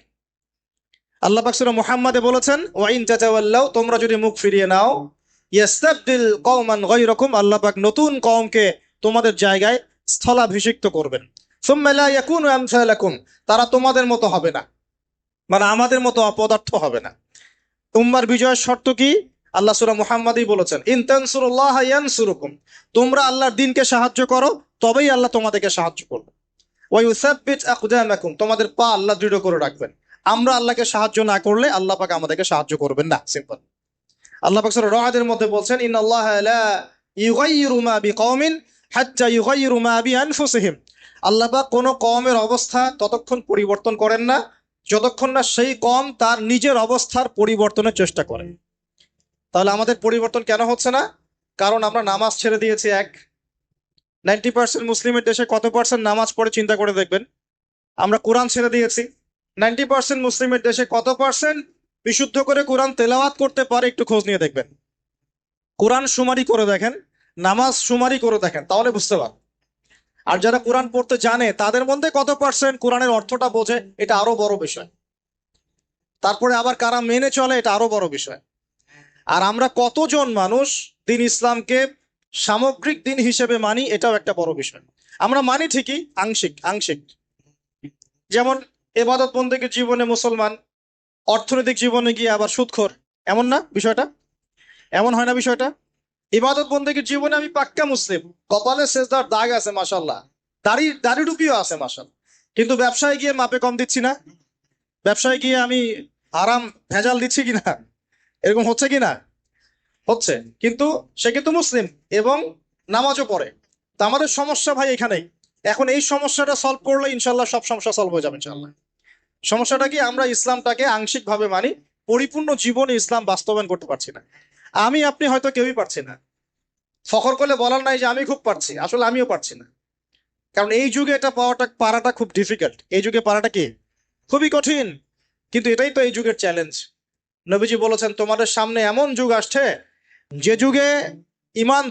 A: আল্লাহ পাক সূরা মুহাম্মাদে বলেছেন ওয়া ইন তাতাওয়াল্লাউ, তোমরা যদি মুখ ফিরিয়ে নাও, ইয়াস্তাবদিল কওমান গায়রাকুম, আল্লাহ পাক নতুন কওমকে তোমাদের জায়গায় স্থলাভিষিক্ত করবেন। সুম্মা লা ইয়াকুনু আমসালাকুম, তারা তোমাদের মতো হবে না, মানে আমাদের মতো অপদার্থ হবে না। উম্মার বিজয়ের শর্ত কি? আল্লাহ সূরা মুহাম্মাদেই বলেছেন ইন তানসুরুল্লাহ ইয়ানসুরুকুম, তোমরা আল্লাহর দ্বীনকে সাহায্য করো, তবেই আল্লাহ তোমাদেরকে সাহায্য করবে। ওয়া ইউসাব্বিত আকদামাকুম, তোমাদের পা আল্লাহ দৃঢ় করে রাখবেন। আমরা আল্লাহকে সাহায্য না করলে আল্লাহ পাক আমাদেরকে সাহায্য করবেন না, সিম্পল। আল্লাহ পাক সূরা রা'দের মধ্যে বলছেন ইন্নাল্লাহা লা ইউগাইয়িরু মা বিকওমিন হাত্তা ইউগাইয়িরু মা বিআনফুসিহিম, আল্লাহ পাক কোন কওমের অবস্থা ততক্ষণ পরিবর্তন করেন না যতক্ষণ না সেই কওম তার নিজের অবস্থার পরিবর্তনের চেষ্টা করে। তাহলে আমাদের পরিবর্তন কেন হচ্ছে না? কারণ আমরা নামাজ ছেড়ে দিয়েছি। 90% মুসলিমের দেশে কত পার্সেন্ট নামাজ পড়ে চিন্তা করে দেখবেন। আমরা কোরআন ছেড়ে দিয়েছি। 90% মুসলিমের দেশে কত পার্সেন্ট বিশুদ্ধ করে কোরআন তেলাওয়াত করতে পারে একটু খোঁজ নিয়ে দেখবেন। কোরআন সুমারি করে দেখেন, নামাজ সুমারি করে দেখেন, তাহলে বুঝতে পারবেন। আর যারা কোরআন পড়তে জানে তাদের মধ্যে কত পার্সেন্ট কোরআনের অর্থটা বোঝে, এটা আরো বড় বিষয়। তারপরে আবার কারা মেনে চলে, এটা আরো বড় বিষয়। আর আমরা কতজন মানুষ দিন ইসলামকে সামগ্রিক দিন হিসেবে মানি, এটাও একটা বড় বিষয়। আমরা মানি ঠিকই, আংশিক আংশিক। যেমন ইবাদত বন্দেগীর জীবনে মুসলমান, অর্থনৈতিক জীবনে গিয়ে আবার সুদখোর, এমন না বিষয়টা? এমন হয় না বিষয়টা? ইবাদত বন্দেগীর জীবনে আমি পাক্কা মুসলিম, কপালে সেজদার দাগ আছে মাশাআল্লাহ, দাড়ি টুপিও আছে মাশাআল্লাহ, কিন্তু ব্যবসায় গিয়ে মাপে কম দিচ্ছি না, ব্যবসায় গিয়ে আমি আরাম ভেজাল দিচ্ছি কিনা, এরকম হচ্ছে কিনা? হচ্ছে। কিন্তু সে কিন্তু মুসলিম এবং নামাজও পড়ে। তা আমাদের সমস্যা ভাই এখানেই। এখন এই সমস্যাটা সলভ করলে ইনশাল্লাহ সব সমস্যা সলভ হয়ে যাবে ইনশাল্লাহ। সমস্যাটা কি, আমরা ইসলামটাকে আংশিকভাবে মানি, পরিপূর্ণ জীবনে ইসলাম বাস্তবায়ন করতে পারছি না। আমি আপনি হয়তো কেউই পারছি না। ফখর করলে বলার নাই যে আমি খুব পারছি, আসলে আমিও পারছি না। কারণ এই যুগে এটা পারাটা খুব ডিফিকাল্ট, এই যুগে পারাটা কি খুবই কঠিন। কিন্তু এটাই তো এই যুগের চ্যালেঞ্জ। নবীজি বলেছেন তোমাদের সামনে এমন যুগ আসছে যে যুগে ইমান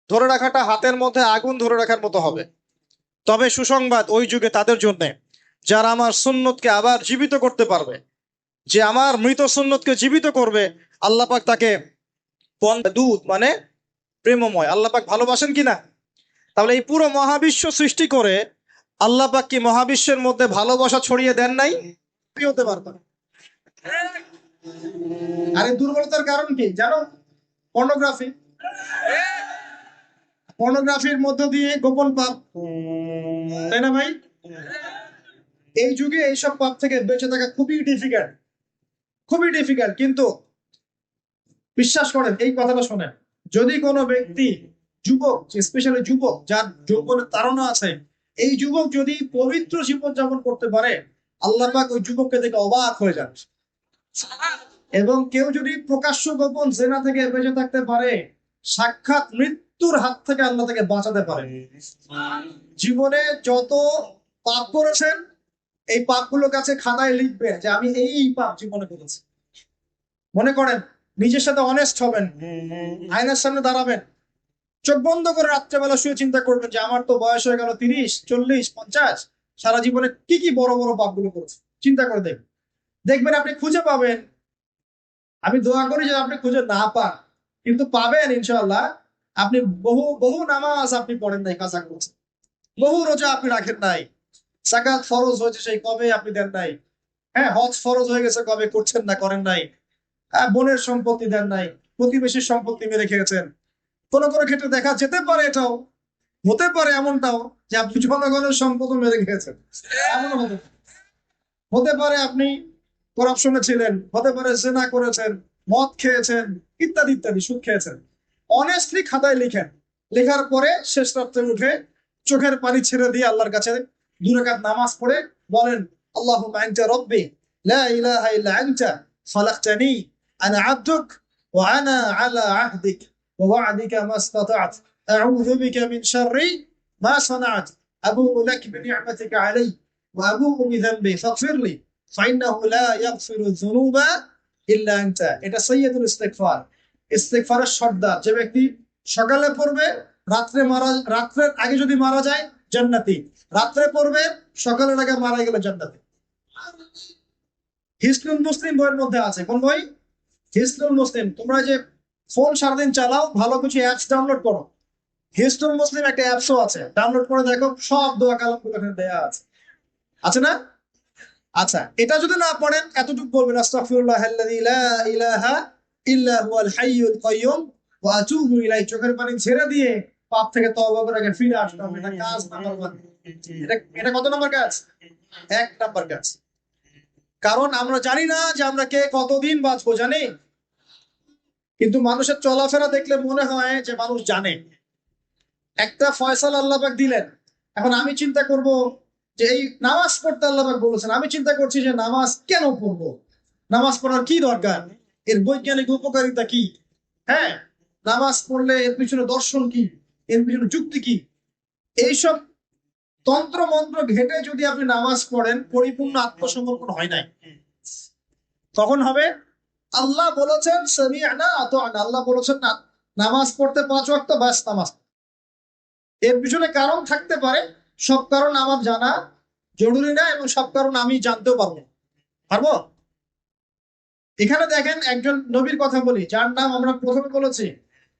A: ধরে রাখাটা হাতের মধ্যে আগুন ধরে রাখার মতো হবে। তবে সুসংবাদ ওই যুগে তাদের জন্য যারা আমার সুন্নতকে আবার জীবিত করতে পারবে, যে আমার মৃত সুন্নতকে জীবিত করবে, আল্লাহ পাক তাকে দুধ মানে প্রেমময়, আল্লাহ পাক ভালোবাসেন কিনা? তাহলে এই পুরো মহাবিশ্ব সৃষ্টি করে আল্লাহ পাক কি মহাবিশ্বের মধ্যে ভালোবাসা ছড়িয়ে দেন নাই? কি হতে পারতো? আরে দুর্বলতার কারণ কি জানো? পর্নোগ্রাফি। পর্নোগ্রাফির মধ্য দিয়ে গোপন পাপ, তাই না ভাই? এই যুগে এইসব পাপ থেকে বেঁচে থাকা খুবই ডিফিকাল্ট, খুবই ডিফিকাল্ট। কিন্তু বিশ্বাস করেন, এই কথাটা শোনেন, যদি কোনো ব্যক্তি, যুবক, স্পেশালি যুবক যার যৌবনের তাড়না আছে, এই যুবক যদি পবিত্র জীবন যাপন করতে পারে, আল্লাহ পাক ওই যুবককে দেখে অবাক হয়ে যান। এবং কেউ যদি প্রকাশ্য গোপন জেনা থেকে বেঁচে থাকতে পারে, সাক্ষাৎ মৃত্যুর হাত থেকে আল্লাহ তাকে বাঁচাতে পারে। জীবনে যত পাপ করেছেন, এই পাপগুলো কাছে খাতায় লিখবেন যে আমি এই পাপ জীবনে করেছি। মনে করেন, নিজের সাথে অনেস্ট হবেন, আয়নার সামনে দাঁড়াবেন, চোখ বন্ধ করে রাত্রেবেলা শুয়ে চিন্তা করবেন যে আমার তো বয়স হয়ে গেল 30, 40, 50, সারা জীবনে কি কি বড় বড় পাপগুলো করেছে। চিন্তা করে দেখবেন, দেখবেন আপনি খুঁজে পাবেন। আমি দোয়া করি যে আপনি খুঁজে না পান, কিন্তু পাবেন ইনশাআল্লাহ। আপনি বহু বহু নামাজ আপনি পড়েন নাই, কাজা করছেন, বহু রোজা আপনি রাখেন নাই, যাকাত ফরজ হয়েছে সেই কবে আপনি দেন নাই, হ্যাঁ হজ ফরজ হয়ে গেছে কবে করছেন না, করেন নাই, বোনের সম্পত্তি দেন নাই, প্রতিবেশীর সম্পত্তি মেরে খেয়েছেন। কোন কোন ক্ষেত্রে দেখা যেতে পারে, এটাও হতে পারে এমনটাও যে আপনি জনগণের সম্পদ মেরে খেয়েছেন, এমনও হতে পারে আপনি করাপশনে ছিলেন, হতে পারে জেনা করেছেন, মদ খেয়েছেন, ইত্যাদি ইত্যাদি, সুদ খেয়েছেন। অনেস্টলি খাতায় লিখেন, লেখার পরে শেষ রাত্রে উঠে চোখের পানি ছেড়ে দিয়ে আল্লাহর কাছে 2 রাকাত নামাজ পড়ে বলেন, আল্লাহুম্মা আনতা রাব্বি লা ইলাহা ইল্লা আনতা খালাকতানি আনা আবদুক ওয়া আনা আলা আহদিক ওয়া ওয়া'দিকা মাস্তাতা'ত আউযু বিকা মিন শাররি মা সানা'ত আবু'ু লাক বিনি'মাতিকা আলাইয়া ওয়া আবু'ু বিযানবি ফাগফিরলি ফাইন্নাহু লা ইয়াগফিরু যুনুবা ইল্লা আনতা। এটা সাইয়্যিদুল ইস্তিগফার, ইস্তিগফারের সর্দার। যে ব্যক্তি সকালে পড়বে, রাত্রের আগে যদি মারা যায় জান্নাতি, রাত্রে পড়বে সকালের আগে মারা গেলে জান্নাতি। হিসনুল মুসলিম বইয়ের মধ্যে আছে। কোন বই? হিসনুল মুসলিম। তোমরা যে ফোন সারাদিন চালাও, ভালো কিছু অ্যাপস ডাউনলোড করো, হিসনুল মুসলিম একটা অ্যাপসও আছে, ডাউনলোড করে দেখো, সব দোয়া কালামগুলো এখানে দেয়া আছে, আছে না? আচ্ছা, এটা যদি না পড়েন, এতটুকু বলবেন, আস্তাগফিরুল্লাহাল্লাযী লা ইলাহা ইল্লা হুয়াল হাইয়ুল কাইয়্যুম ওয়া আতুবু ইলাইহি। চোখের পানি ছেড়ে দিয়ে পাপ থেকে তওবা করে আগে ফিরে আসতে হবে। এটা কাজ নাম্বার 1। এটা কত নম্বর কাজ? 1 নাম্বার কাজ। কারণ আমরা জানি না যে আমরা কে কতদিন বাঁচবো, জানি। কিন্তু মানুষের চলাফেরা দেখলে মনে হয় যে মানুষ জানে। একটা ফয়সালা আল্লাহ পাক দিলেন, এখন আমি চিন্তা করব যে এই নামাজ পড়তে আল্লাহ পাক বলেছেন, আমি চিন্তা করছি যে নামাজ কেন পড়বো, নামাজ পড়ার কি দরকার, এর বৈজ্ঞানিক উপকারিতা কি, হ্যাঁ নামাজ পড়লে এর পিছনে দর্শন কি, এর পিছনে যুক্তি কি। এইসব তন্ত্র মন্ত্র ঘেটে যদি আপনি নামাজ পড়েন, পরিপূর্ণ আত্মসমর্পণ হয় নাই। কখন হবে? আল্লাহ বলেছেন সামি'না আতা'না, আল্লাহ বলেছেন না নামাজ পড়তে 5 ওয়াক্ত, বাস নামাজ। এর পিছনে কারণ থাকতে পারে, সব কারণ আমার জানা জরুরি না, এবং সব কারণ আমি জানতেও পারবো। এখানে দেখেন, একজন নবীর কথা বলি যার নাম আমরা প্রথমে বলেছি,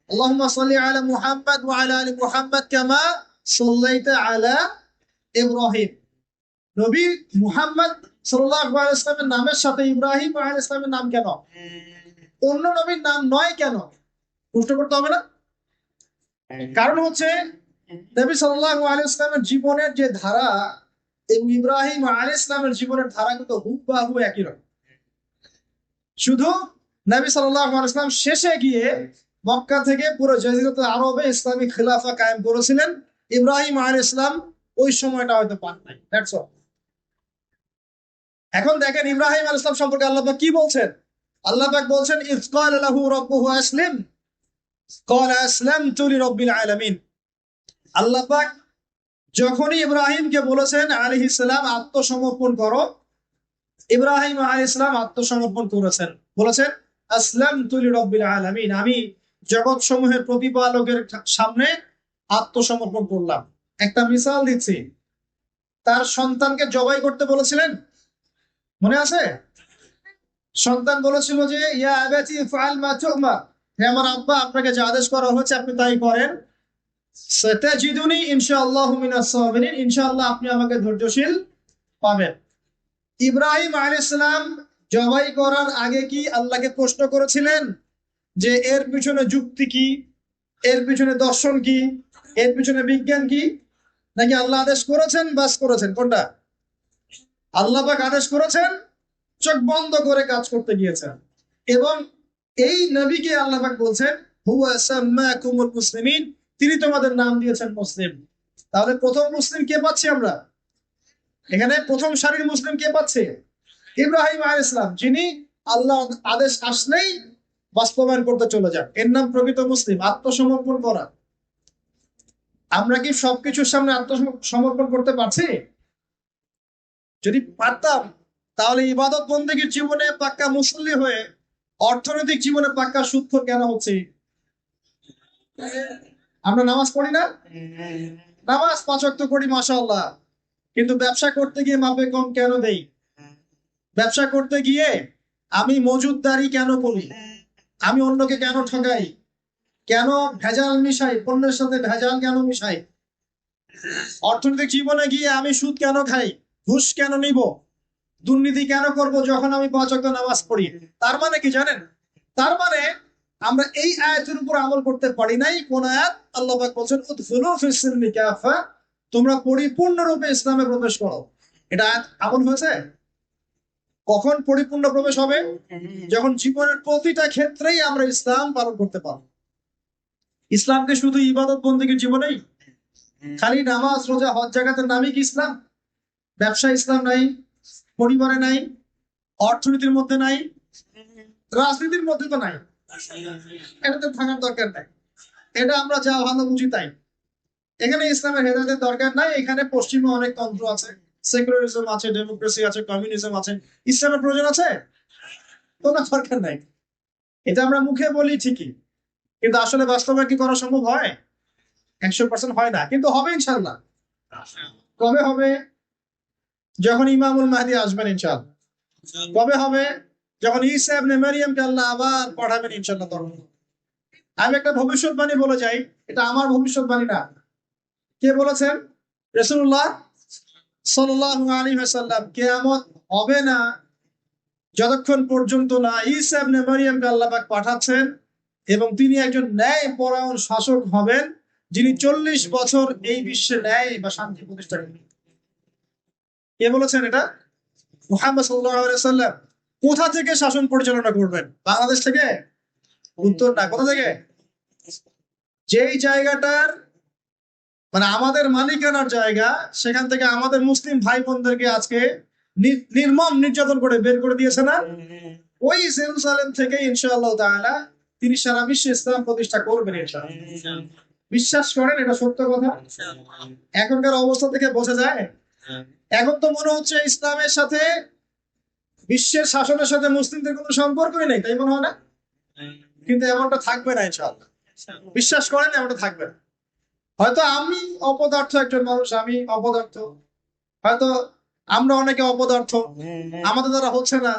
A: আল্লাহুম্মা সাল্লি আলা মুহাম্মাদ ওয়া আলা আলি মুহাম্মাদ কামা সাল্লাইতা আলা ইব্রাহিম। নবী মুহাম্মদ সাল্লাল্লাহু আলাইহি ওয়াসাল্লামের নামের সাথে ইব্রাহিম আলাইহিস সালামের নাম কেন, অন্য নবীর নাম নয় কেন? প্রশ্ন করতে হবে না? কারণ হচ্ছে নবী সাল্লাল্লাহু আলাইহি ওয়াসাল্লামের জীবনের যে ধারা, এবং ইব্রাহিম আলাইহিস সালামের জীবনের ধারা কিন্তু হুবহু একই রকম। শুধু নবী সাল্লাল্লাহু আলাইহি ওয়াসাল্লাম শেষে গিয়ে মক্কা থেকে পুরো জাজিরাতুল আরবে ইসলামী খিলাফা কায়েম করেছিলেন। ইব্রাহিম আলাইহিস সালাম ওই সময়টা হয়তো পান নাই। That's all. এখন দেখেন ইব্রাহিম আলাইহিস সালাম সম্পর্কে আল্লাহ পাক কি বলছেন। আল্লাহ পাক বলছেন ইয ক্বালা লাহু রাব্বুহু আসলিম ক্বালা আসলামতু লিরাব্বিল আলামিন। আল্লাহ পাক যখনই ইব্রাহিমকে বলেছেন আলাইহিস সালাম আত্মসমর্পণ করো, ইব্রাহিম আলাইহিস সালাম আত্মসমর্পণ করেছেন, বলেছেন আসলামতু লিরাব্বিল আলামিন, আমি জগৎ সমূহের প্রতিপালকের সামনে আত্মসমর্পণ করলাম। একটা মিসাল দিচ্ছি, তার সন্তানকে জবাই করতে বলেছিলেন, মনে আছে? সন্তান বলেছিল যে ইয়া আবাতি ফাআল মা তু'মার, হে আমার আব্বা, আপনাকে যে আদেশ করা হয়েছে আপনি তাই করেন। সাতাজিদুনি ইনশাআল্লাহু মিনাস সাবিরিন, ইনশাআল্লাহ আপনি আমাকে ধৈর্যশীল পাবেন। ইব্রাহিম আলাইহিস সালাম জবাই করার আগে কি আল্লাহকে প্রশ্ন করেছিলেন যে এর পিছনে যুক্তি কি, এর পিছনে দর্শন কি, এর পিছনে বিজ্ঞান কি? নাকি আল্লাহ আদেশ করেছেন বাস করেছেন? কোনটা? আল্লাহ পাক আদেশ করেছেন, চোখ বন্ধ করে কাজ করতে গিয়েছেন। এবং এই নবীকে আল্লাহ পাক বলছেন হুয়া সাম্মাকুমুল মুসলিমিন, তিনি তোমাদের নাম দিয়েছেন মুসলিম। তাহলে প্রথম মুসলিম কে পাচ্ছি আমরা এখানে? প্রথম সারির মুসলিম কে পাচ্ছে? ইব্রাহিম আলাইহিস সালাম, যিনি আল্লাহ আদেশ আসলেই বাস্তবায়ন করতে চলে যান। এর নাম প্রকৃত মুসলিম, আত্মসমর্পণ করা। আমরা কি সবকিছুর সামনে আত্মসমর্পণ করতে পারছি? যদি পারতাম তাহলে ইবাদত বন্দেগীর জীবনে পাক্কা মুসল্লি হয়ে অর্থনৈতিক জীবনে পাক্কা সুদখোর কেন হচ্ছে? আমরা নামাজ পড়ি না? নামাজ 5 ওয়াক্ত করি মাশাআল্লাহ, কিন্তু ব্যবসা করতে গিয়ে মাপে কম কেন দেই? ব্যবসা করতে গিয়ে আমি মজুদদারি কেন করি? আমি অন্যকে কেন ঠকাই? কেন ভেজাল মিশাই? পণ্যের সাথে ভেজাল কেন মিশাই? অর্থনৈতিক জীবনে গিয়ে আমি সুদ কেন খাই? ঘুষ কেন নিব? দুর্নীতি কেন করব যখন আমি 5 ওয়াক্ত নামাজ পড়ি? তার মানে কি জানেন? তার মানে আমরা এই আয়াতের উপর আমল করতে পারি নাই। কোন আয়াত? আল্লাহ পাক বলছেন উদখুলু ফিস সিলমি কাফা, তোমরা পরিপূর্ণরূপে ইসলামে প্রবেশ করো। এটা আয়াত আমল হয়েছে? কখন পরিপূর্ণ প্রবেশ হবে? যখন জীবনের প্রতিটা ক্ষেত্রেই আমরা ইসলাম পালন করতে পারবো। ইসলামকে শুধু ইবাদত বন্দেগীর জীবনেই, খালি নামাজ রোজা হজ জাকাতের নামই কি ইসলাম? ব্যবসা ইসলাম নাই, পরিবারে নাই, অর্থনীতির মধ্যে নাই, রাজনীতির মধ্যে তো নাই। এটাতে থাকার দরকার নাই। এটা আমরা যা ভালো বুঝি তাই। এখানে ইসলামের হেদায়েতের দরকার নাই। এখানে পশ্চিমে অনেক তন্ত্র আছে, সেকুলারিজম আছে, ডেমোক্রেসি আছে, কমিউনিজম আছে। ইসলামের প্রয়োজন আছে? কোনো দরকার নাই। এটা আমরা মুখে বলি ঠিকই, কিন্তু আসলে বাস্তবে কি করা সম্ভব হয়? 100% হয় না, কিন্তু হবে ইনশাআল্লাহ। কবে হবে? যখন ইমামুল মাহদি আসবেন ইনশাআল্লাহ। কবে হবে? যখন ঈসা ইবনে মারইয়ামকে আল্লাহ আবার পাঠাবেন ইনশাআল্লাহ। তখন আমি একটা ভবিষ্যৎবাণী বলে যাই, এটা আমার ভবিষ্যৎবাণী না। কে বলেছেন? রাসূলুল্লাহ সাল্লাল্লাহু আলাইহি ওয়াসাল্লাম। কিয়ামত হবে না যতক্ষণ পর্যন্ত না ঈসা ইবনে মারইয়ামকে আল্লাহ পাক পাঠাচ্ছেন এবং তিনি একজন ন্যায়পরায়ণ শাসক হবেন, যিনি 40 বছর এই বিশ্বে ন্যায় বা শান্তি প্রতিষ্ঠা করবেন। কে বলেছেন এটা? মুহাম্মদ সাল্লাল্লাহু আলাইহি ওয়াসাল্লাম। কোথা থেকে শাসন পরিচালনা করবেন? বাংলাদেশ থেকে? উত্তর না। কোথা থেকে? যেই জায়গাটার মানে আমাদের মালিকানার জায়গা, সেখান থেকে আমাদের মুসলিম ভাই বোনদেরকে আজকে নির্মম নির্যাতন করে বের করে দিয়েছে না? ওই জেরুজালেম থেকে ইনশাআল্লাহ তাআলা তিনি সারা বিশ্বে ইসলাম প্রতিষ্ঠা করবেন ইনশাআল্লাহ। বিশ্বাস করেন? এটা সত্য কথা। এখনকার অবস্থা থেকে বোঝা যায়। এখন তো মনে হচ্ছে ইসলামের সাথে বিশ্বের শাসনের সাথে মুসলিমদের কোনো সম্পর্কই নেই, তাই মনে হয় না? কিন্তু এমনটা থাকবে না ইনশাআল্লাহ। বিশ্বাস করেন, এমনটা থাকবে না। হয়তো আমি অপদার্থ একজন মানুষ, আমি অপদার্থ, হয়তো আমরা অনেকে অপদার্থ, আমাদের দ্বারা হচ্ছে না,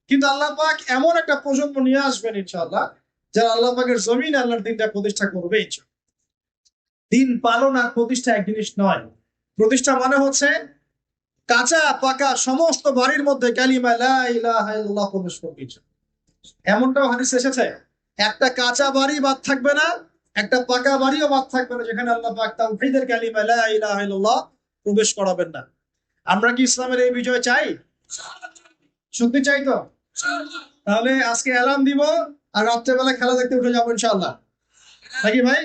A: কিন্তু আল্লাহ পাক এমন একটা প্রজন্ম নিয়ে আসবেন ইনশাআল্লাহ, যারা আল্লাহ পাকের জমিনে আল্লাহর দিনটা প্রতিষ্ঠা করবে ইনশাআল্লাহ। দিন পালন আর প্রতিষ্ঠা এক জিনিস নয়। প্রতিষ্ঠা মানে হচ্ছে কাঁচা পাকা সমস্ত বাড়ির মধ্যে কালিমা লা ইলাহা ইল্লাল্লাহ প্রবেশ করবে। এমনটাও হাদিসে এসেছে, একটা কাঁচা বাড়ি বাদ থাকবে না, একটা পাকা বাড়িও বাদ থাকবে না যেখানে আল্লাহ পাক তাওহীদের কালিমা লা ইলাহা ইল্লাল্লাহ প্রবেশ করাবেন না। আমরা কি ইসলামের এই বিজয় চাই? সত্যি চাই তো? তাহলে আজকে অ্যালার্ম দিব আর রাত্রেবেলা খেলা দেখতে উঠে যাবো ইনশাআল্লাহ, নাকি ভাই?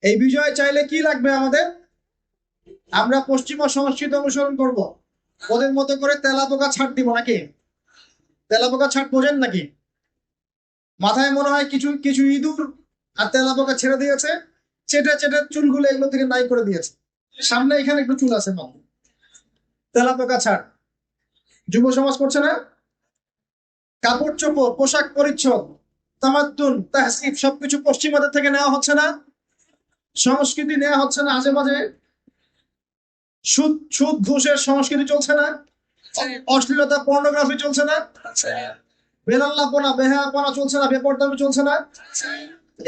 A: এই বিজয় চাইলে কি লাগবে আমাদের? আমরা পশ্চিমা সংস্কৃতি অনুসরণ করব, ওদের মতো করে তেলাপোকা ছাড় দিব নাকি? তেলাপোকা ছাড় বোঝেন নাকি? মাথায় মনে হয় কিছু কিছু ইঁদুর আর তেলাপোকা ছেড়ে দিয়েছে, চেটে চেটে চুলগুলো এগুলো থেকে নাই করে দিয়েছে, সামনে এখানে একটু চুল আছে মাত্র। তেলাপোকা ছাড় যুব সমাজ করছে না? কাপড় চোপড়, পোশাক পরিচ্ছদ, তামাদ্দুন, তাহসিব সবকিছু পশ্চিমাদের থেকে নেওয়া হচ্ছে না? সংস্কৃতি নেওয়া হচ্ছে না? আজে বাজে সুদ সুদ ঘুষের সংস্কৃতি চলছে না? অশ্লীলতা পর্নোগ্রাফি চলছে না? বেলাল্লাপনা বেহায়াপনা চলছে না? বেপরদামি চলছে না?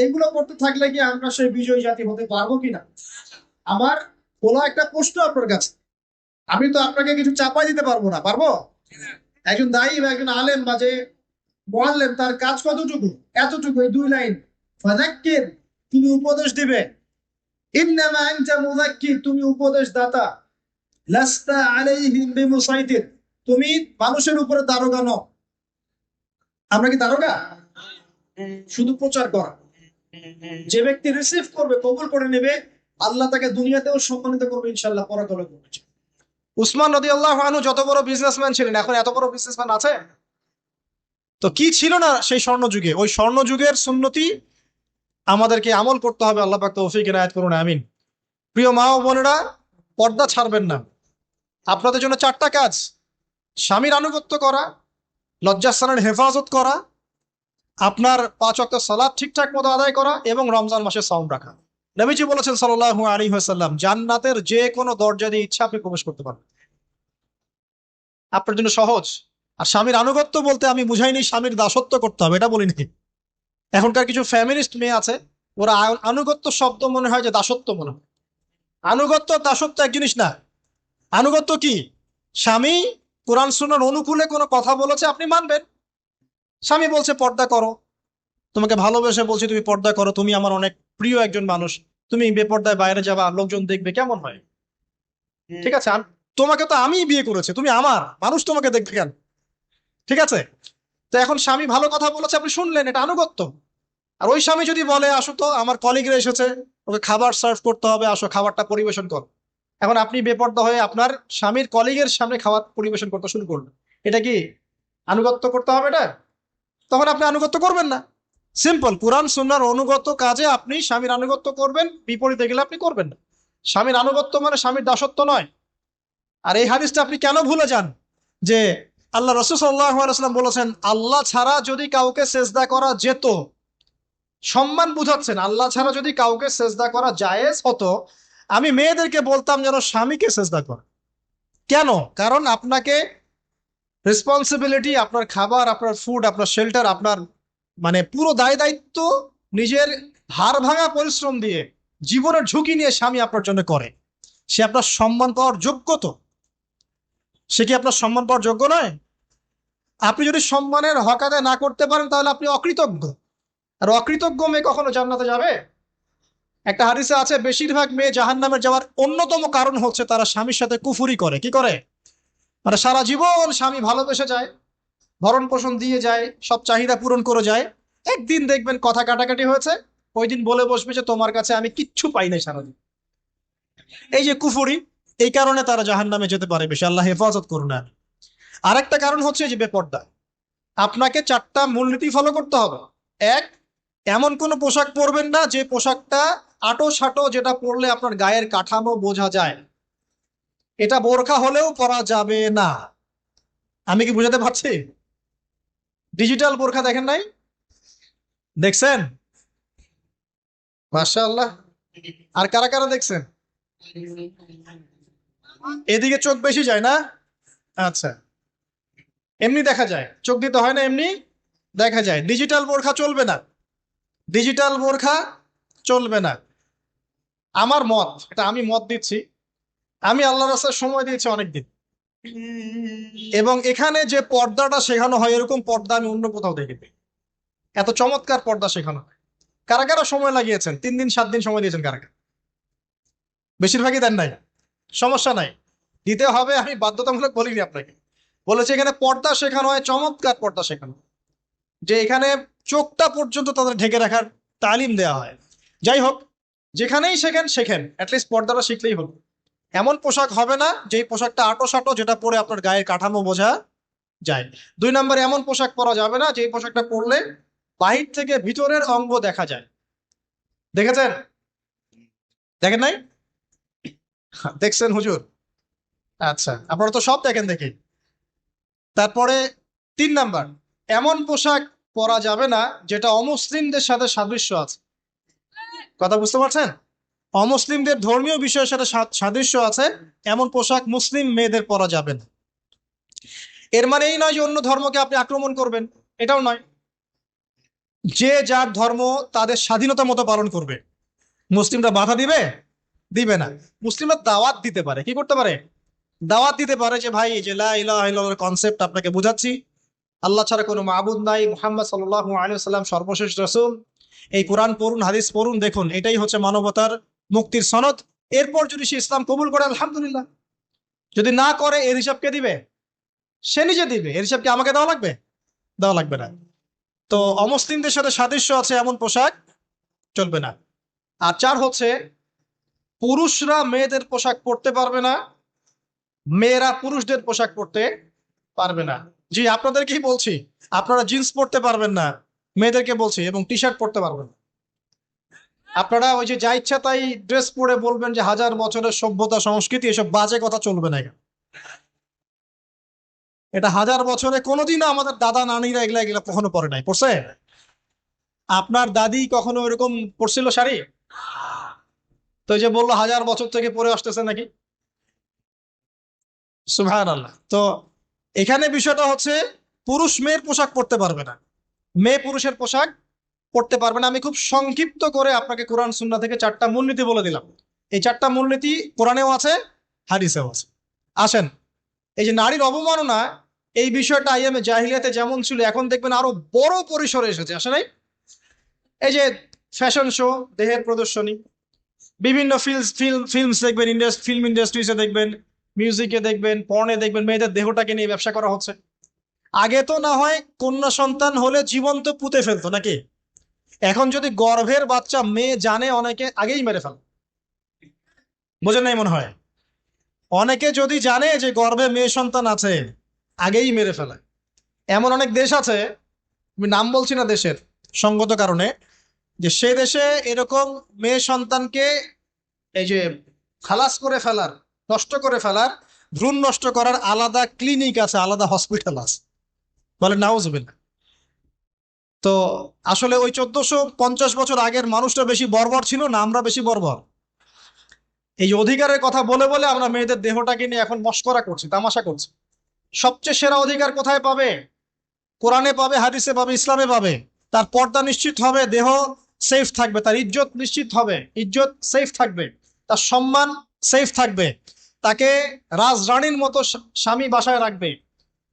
A: এগুলো করতে থাকলে কি আমরা সেই বিজয়ী জাতি হতে পারবো কিনা? আমার বলা একটা প্রশ্ন আপনার কাছে, আমি তো আপনাকে কিছু চাপাই দিতে পারবো না, পারবো? একজন দায়ী বা একজন আলেম বা যে বললেন তার কাজ কতটুকু? এতটুকু, এই 2 লাইন, ফাযাক্কির, তুমি উপদেশ দিবে, ইন্নামা আনতা মুযাক্কির, তুমি উপদেশ দাতা, লাস্তা আলাইহিম বিমুসাইতির, তুমি মানুষের উপরে দারোগা নও। আমরা কি দারোগা? শুধু প্রচার করা। যে ব্যক্তি রিসিভ করবে, কবুল করে নেবে, আল্লাহ তাকে দুনিয়াতেও সম্মানিত করবে ইনশাআল্লাহ, পরকালে করবে। উসমান রাদিয়াল্লাহু আনহু যত বড় বিজনেসম্যান ছিলেন, এখন এত বড় বিজনেসম্যান আছে? তো কি ছিল না সেই স্বর্ণ যুগে? ওই স্বর্ণ যুগের সুন্নতি আমাদেরকে আমল করতে হবে। আল্লাহ পাক তৌফিক এনায়েত করুন, আমিন। প্রিয় মা ও বোনেরা, পর্দা ছাড়বেন না। আপনাদের জন্য 4টা কাজ: স্বামীর আনুগত্য করা, লজ্জাস্থানের হেফাজত করা, আপনার 5 ওয়াক্ত সালাত ঠিকঠাক মতো আদায় করা এবং রমজান মাসে সাওম রাখা। নবীজি বলেছেন সাল্লাল্লাহু আলাইহি ওয়াসাল্লাম, জান্নাতের যে কোনো দরজা দিয়ে ইচ্ছা আপনি প্রবেশ করতে পারবেন। আপনার জন্য সহজ। আর স্বামীর আনুগত্য বলতে আমি বুঝাইনি স্বামীর দাসত্ব করতে হবে, এটা বলিনি। এখনকার কিছু ফ্যামিলিস্ট মেয়ে আছে, ওরা আনুগত্য শব্দ মনে হয় যে দাসত্ব মনে হয়। আনুগত্য দাসত্ব এক জিনিস না। আনুগত্য কি? স্বামী কোরআন সুন্নাহর অনুকূলে কোনো কথা বলেছে, আপনি মানবেন। স্বামী বলছে পর্দা করো, তোমাকে ভালোবেসে বলছি তুমি পর্দা করো, তুমি আমার অনেক প্রিয় একজন মানুষ, তুমি বেপর্দায় বাইরে যাবা, লোকজন দেখবে, কেমন হয়? ঠিক আছে, তোমাকে তো আমি বিয়ে করেছি, তুমি আমার মানুষ, তোমাকে দেখবে কেন? ঠিক আছে। তো এখন স্বামী ভালো কথা বলেছে, আপনি শুনলেন, এটা আনুগত্য। আর ওই স্বামী যদি বলে আসো তো আমার কলিগরা এসেছে, ওকে খাবার সার্ভ করতে হবে, আসো খাবারটা পরিবেশন করো, এখন আপনি বেপর্দা হয়ে আপনার স্বামীর কলিগের সামনে খাবার পরিবেশন করতে শুরু করলেন, এটা কি আনুগত্য করতে হবে? এটা তখন আপনি আনুগত্য করবেন না। সিম্পল, কোরআন সুন্নাহর অনুগত কাজে আপনি স্বামীর আনুগত্য করবেন, বিপরীতে গেলে আপনি করবেন না। স্বামীর আনুগত্য মানে স্বামীর দাসত্ব নয়। আর এই হাদিসটা আপনি কেন ভুলে যান যে আল্লাহ রাসূল সাল্লাল্লাহু আলাইহি ওয়াসাল্লাম বলেছেন, আল্লাহ ছাড়া যদি কাউকে সেজদা করা যেত, সম্মান বুঝাচ্ছেন, আল্লাহ ছাড়া যদি কাউকে সেজদা করা জায়েজ হতো, আমি মেয়েদেরকে বলতাম যেন স্বামীকে সেজদা করে। কেন? কারণ আপনাকে রেসপন্সিবিলিটি, আপনার খাবার, আপনার ফুড, আপনার শেল্টার, আপনার মানে পুরো দায় দায়িত্ব নিজের হাড় ভাঙা পরিশ্রম দিয়ে, জীবনের ঝুঁকি নিয়ে স্বামী আপনার জন্য করে। সে আপনার সম্মান পাওয়ার যোগ্য তো? সে কি আপনার সম্মান পাওয়ার যোগ্য নয়? আপনি যদি সম্মানের হক আদায় না করতে পারেন তাহলে আপনি অকৃতজ্ঞ। আর অকৃতজ্ঞ মেয়ে কখনো জান্নাতে যাবে? একটা হাদিসে আছে, বেশিরভাগ মেয়ে জাহান্নামে যাওয়ার অন্যতম কারণ হচ্ছে তারা স্বামীর সাথে কুফুরি করে। কি করে? মানে সারা জীবন স্বামী ভালোবেসে যায়, ভরণ পোষণ দিয়ে যায়, সব চাহিদা পূরণ করে যায়, একদিন দেখবেন কথা কাটাকাটি হয়েছে, ওই দিন বলে বসবে যে তোমার কাছে আমি কিচ্ছু পাই নাই সারাদিন। এই যে কুফুরি, এই কারণে তারা জাহান্নামে যেতে পারে বেশি। আল্লাহ হেফাজত করুন। না, আরেকটা কারণ হচ্ছে যে বেপর্দা। আপনাকে 4টা মূলনীতি ফলো করতে হবে। এক, এমন কোনো পোশাক পরবেন না যে পোশাকটা আটো সাটো, যেটা পরলে আপনার গায়ের কাঠামো বোঝা যায়। এটা বোরখা হলেও পরা যাবে না। আমি কি বুঝাতে পারছি? ডিজিটাল বোরখা দেখেন নাই? দেখছেন? মাশাআল্লাহ। আর কারা কারা দেখছেন? এদিকে চোখ বেশি যায় না? আচ্ছা, এমনি দেখা যায়, চোখ দিতে হয় না, এমনি দেখা যায়। ডিজিটাল বোরখা চলবে না, ডিজিটাল বোরখা চলবে না। আমার মত, এটা আমি মত দিচ্ছি, আমি আল্লাহর রাস্তায় সময় দিয়েছি অনেকদিন, এবং এখানে যে পর্দাটা শেখানো হয় এরকম পর্দা আমি অন্য কোথাও দেখিনি। এত চমৎকার পর্দা শেখানো হয়। কারা কারা সময় লাগিয়েছেন? 3 দিন 7 দিন সময় দিয়েছেন কারা কারা? বেশিরভাগই দেন নাই, সমস্যা নাই। দিতে হবে, আমি বাধ্যতামূলক বলিনি আপনাকে। বলেছে এখানে পর্দা শেখানো হয়, চমৎকার পর্দা শেখানো, যে এখানে চোখটা পর্যন্ত তাদের ঢেকে রাখার তালিম দেওয়া হয়। যাই হোক, যেখানেই শেখেন শেখেন, অ্যাটলিস্ট পর্দাটা শিখলেই হলো। এমন পোশাক হবে না যেই পোশাকটা আটো যেটা পরে আপনার গায়ের কাঠামো বোঝা যায়। 2 নম্বরে, এমন পোশাক পরা যাবে না যেই পোশাকটা পরলে বাহির থেকে ভিতরের অঙ্গ দেখা যায়। দেখেছেন? দেখেন নাই? দেখছেন হুজুর? আচ্ছা, আপনারা তো সব দেখেন দেখি। তারপরে 3 নাম্বার, এমন পোশাক পরা যাবে না যেটা অমুসলিমদের সাথে সাদৃশ্য আছে। কথা বুঝতে পারছেন? অমুসলিমদের ধর্মীয় বিষয়ের সাথে সাদৃশ্য আছে এমন পোশাক মুসলিম মেয়েদের পরা যাবে না। এর মানে এই নয় যে অন্য ধর্মকে আপনি আক্রমণ করবেন, এটাও নয়। যে যার ধর্ম তাদের স্বাধীনতা মতো পালন করবে। মুসলিমরা বাধা দিবে? দিবে না। মুসলিমরা দাওয়াত দিতে পারে। কি করতে পারে? দাওয়াত দিতে পারে যে ভাই, যে লা ইলাহা ইল্লাল্লাহর কনসেপ্ট আপনাকে বুঝাচ্ছি, আল্লাহ ছাড়া কোনো মাবুদ নাই, মুহাম্মদ সাল্লাল্লাহু আলাইহি ওয়াসাল্লাম সর্বশেষ রাসূল, এই কোরআন পড়ুন, হাদিস পড়ুন, দেখুন এটাই হচ্ছে মানবতার মুক্তির সনদ। এরপর যদি সে ইসলাম কবুল করে আলহামদুলিল্লাহ, যদি না করে এর হিসাব কে দিবে? সে নিজে দিবে। এর হিসাব কি আমাকে দেওয়া লাগবে? দেওয়া লাগবে না। তো অমুসলিমদের সাথে সাদৃশ্য আছে এমন পোশাক চলবে না। আর 4 হচ্ছে, পুরুষরা মেয়েদের পোশাক পরতে পারবে না, মেয়েরা পুরুষদের পোশাক পরতে পারবে না। জি, আপনাদেরকেই বলছি, আপনারা জিন্স পরতে পারবেন না, মেয়েদেরকে বলছি, এবং টি শার্ট পরতে পারবেন না। আপনারা ওই যে যা ইচ্ছা তাই ড্রেস পরে বলবেন যে 1000 বছরের সভ্যতা সংস্কৃতি, এসব বাজে কথা চলবে না। এটা 1000 বছরে কোনোদিনও আমাদের দাদা নানিরা এগুলা এগুলা কখনো পরে নাই। পড়ছে? আপনার দাদি কখনো এরকম পরছিল শাড়ি? তো এই যে বললো 1000 বছর থেকে পরে আসতেছে নাকি। সুবহানাল্লাহ। তো এখানে বিষয়টা হচ্ছে, পুরুষ মেয়ের পোশাক পরতে পারবে না, মেয়ে পুরুষের পোশাক পড়তে পারবে না। আমি খুব সংক্ষিপ্ত করে আপনাকে কোরআন সুন্নাহ থেকে 4টা মূলনীতি বলে দিলাম। এই 4টা মূলনীতি কোরআনেও আছে, হাদিসেও আছে। আসেন, এই যে নারীর অবমাননা, এই বিষয়টা আইয়ামে জাহিলিয়াতে যেমন ছিল, এখন দেখবেন আরো বড় পরিসরে এসেছে। আসে নাই? এই যে ফ্যাশন শো, দেহের প্রদর্শনী, বিভিন্ন ফিল্মস দেখবেন, ফিল্ম ইন্ডাস্ট্রিজে দেখবেন, মিউজিকে দেখবেন, পর্নে দেখবেন, মেয়েদের দেহটাকে নিয়ে ব্যবসা করা হচ্ছে। আগে তো না হয় কন্যা সন্তান হলে জীবন্ত পুঁতে ফেলতো নাকি, এখন যদি গর্ভের বাচ্চা মেয়ে জানে, অনেকে আগেই মেরে ফেলে। বোঝেন নাই মনে হয়? অনেকে যদি জানে যে গর্ভে মেয়ে সন্তান আছে, আগেই মেরে ফেলে। এমন অনেক দেশ আছে, আমি নাম বলছি না দেশের সঙ্গত কারণে, যে সে দেশে এরকম মেয়ে সন্তানকে এই যে খালাস করে ফেলার, নষ্ট করে ফেলার, ভ্রূণ নষ্ট করার আলাদা ক্লিনিক আছে, আলাদা হসপিটাল আছে। বলে নাউজুবিল্লাহ। তো আসলে ওই 1450 বছর আগের মানুষটা বেশি বর্বর ছিল না আমরা বেশি বর্বর? এই অধিকারের কথা বলে বলে আমরা মেয়েদের দেহটাকে নিয়ে এখন মস্করা করছি, তামাশা করছি। সবচেয়ে সেরা অধিকার কোথায় পাবে? কোরআনে পাবে, হাদিসে পাবে, ইসলামে পাবে। তার পর্দা নিশ্চিত হবে, দেহ সেফ থাকবে, তার ইজ্জত নিশ্চিত হবে, ইজ্জত সেফ থাকবে, তার সম্মান সেফ থাকবে, তাকে রাজরানীর মতো স্বামী বাসায় রাখবে,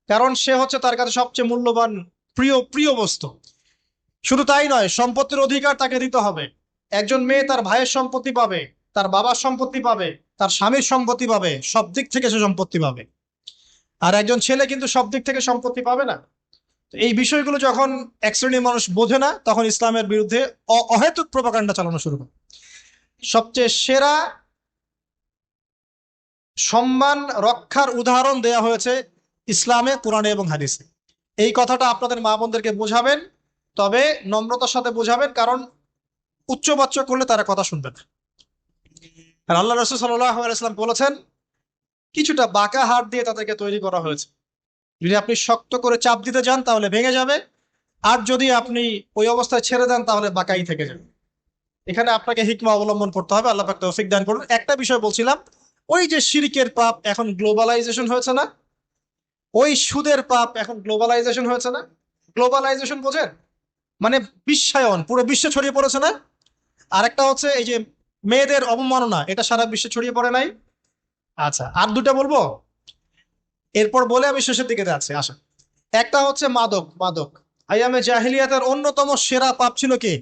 A: কারণ সে হচ্ছে তার কাছে সবচেয়ে মূল্যবান, প্রিয় প্রিয় বস্তু। শুধু তাই নয়, সম্পত্তির অধিকার তাকে দিতে হবে। একজন মেয়ে তার ভাইয়ের সম্পত্তি পাবে, তার বাবার সম্পত্তি পাবে, তার স্বামীর সম্পত্তি পাবে, সব দিক থেকে সে সম্পত্তি পাবে। আর একজন ছেলে কিন্তু সব দিক থেকে সম্পত্তি পাবে না। তো এই বিষয়গুলো যখন এক শ্রেণীর মানুষ বোঝে না, তখন ইসলামের বিরুদ্ধে অহেতুক প্রপাগান্ডা চালানো শুরু করে। সবচেয়ে সেরা সম্মান রক্ষার উদাহরণ দেয়া হয়েছে ইসলামে, কোরআনে এবং হাদিসে। এই কথাটা আপনাদের মা বোনদেরকে বোঝাবেন, তবে নম্রতার সাথে বোঝাবেন, কারণ উচ্চবাচ্য করলে তারা কথা শুনবে না। আর আল্লাহ রাসূল সাল্লাল্লাহু আলাইহি ওয়াসাল্লাম বলেছেন, কিছুটা বাঁকা হাড় দিয়ে তাদেরকে তৈরি করা হয়েছে। যদি আপনি শক্ত করে চাপ দিতে যান তাহলে ভেঙে যাবে, আর যদি আপনি ওই অবস্থায় ছেড়ে দেন তাহলে বাঁকাই থেকে যাবে। এখানে আপনাকে হিকমা অবলম্বন করতে হবে। আল্লাহ পাক তৌফিক দান করুন। একটা বিষয় বলছিলাম, ওই যে শিরকের পাপ এখন গ্লোবালাইজেশন হয়েছে না, ওই সুদের পাপ এখন গ্লোবালাইজেশন হয়েছে না। গ্লোবালাইজেশন বোঝেন? মানে বিশ্বায়ন, পুরো বিশ্বে ছড়িয়ে পড়েছে না। আর একটা হচ্ছে এই যে মেয়েদের অবমাননা, এটা সারা বিশ্বে ছড়িয়ে পড়ে নাই? আচ্ছা, আর দুটা বলবো, এরপর বলে আমি শেষের দিকে যাচ্ছি। আসা, একটা হচ্ছে মাদক। মাদক আইয়ামে জাহিলিয়াতের অন্যতম সেরা পাপ ছিল কি?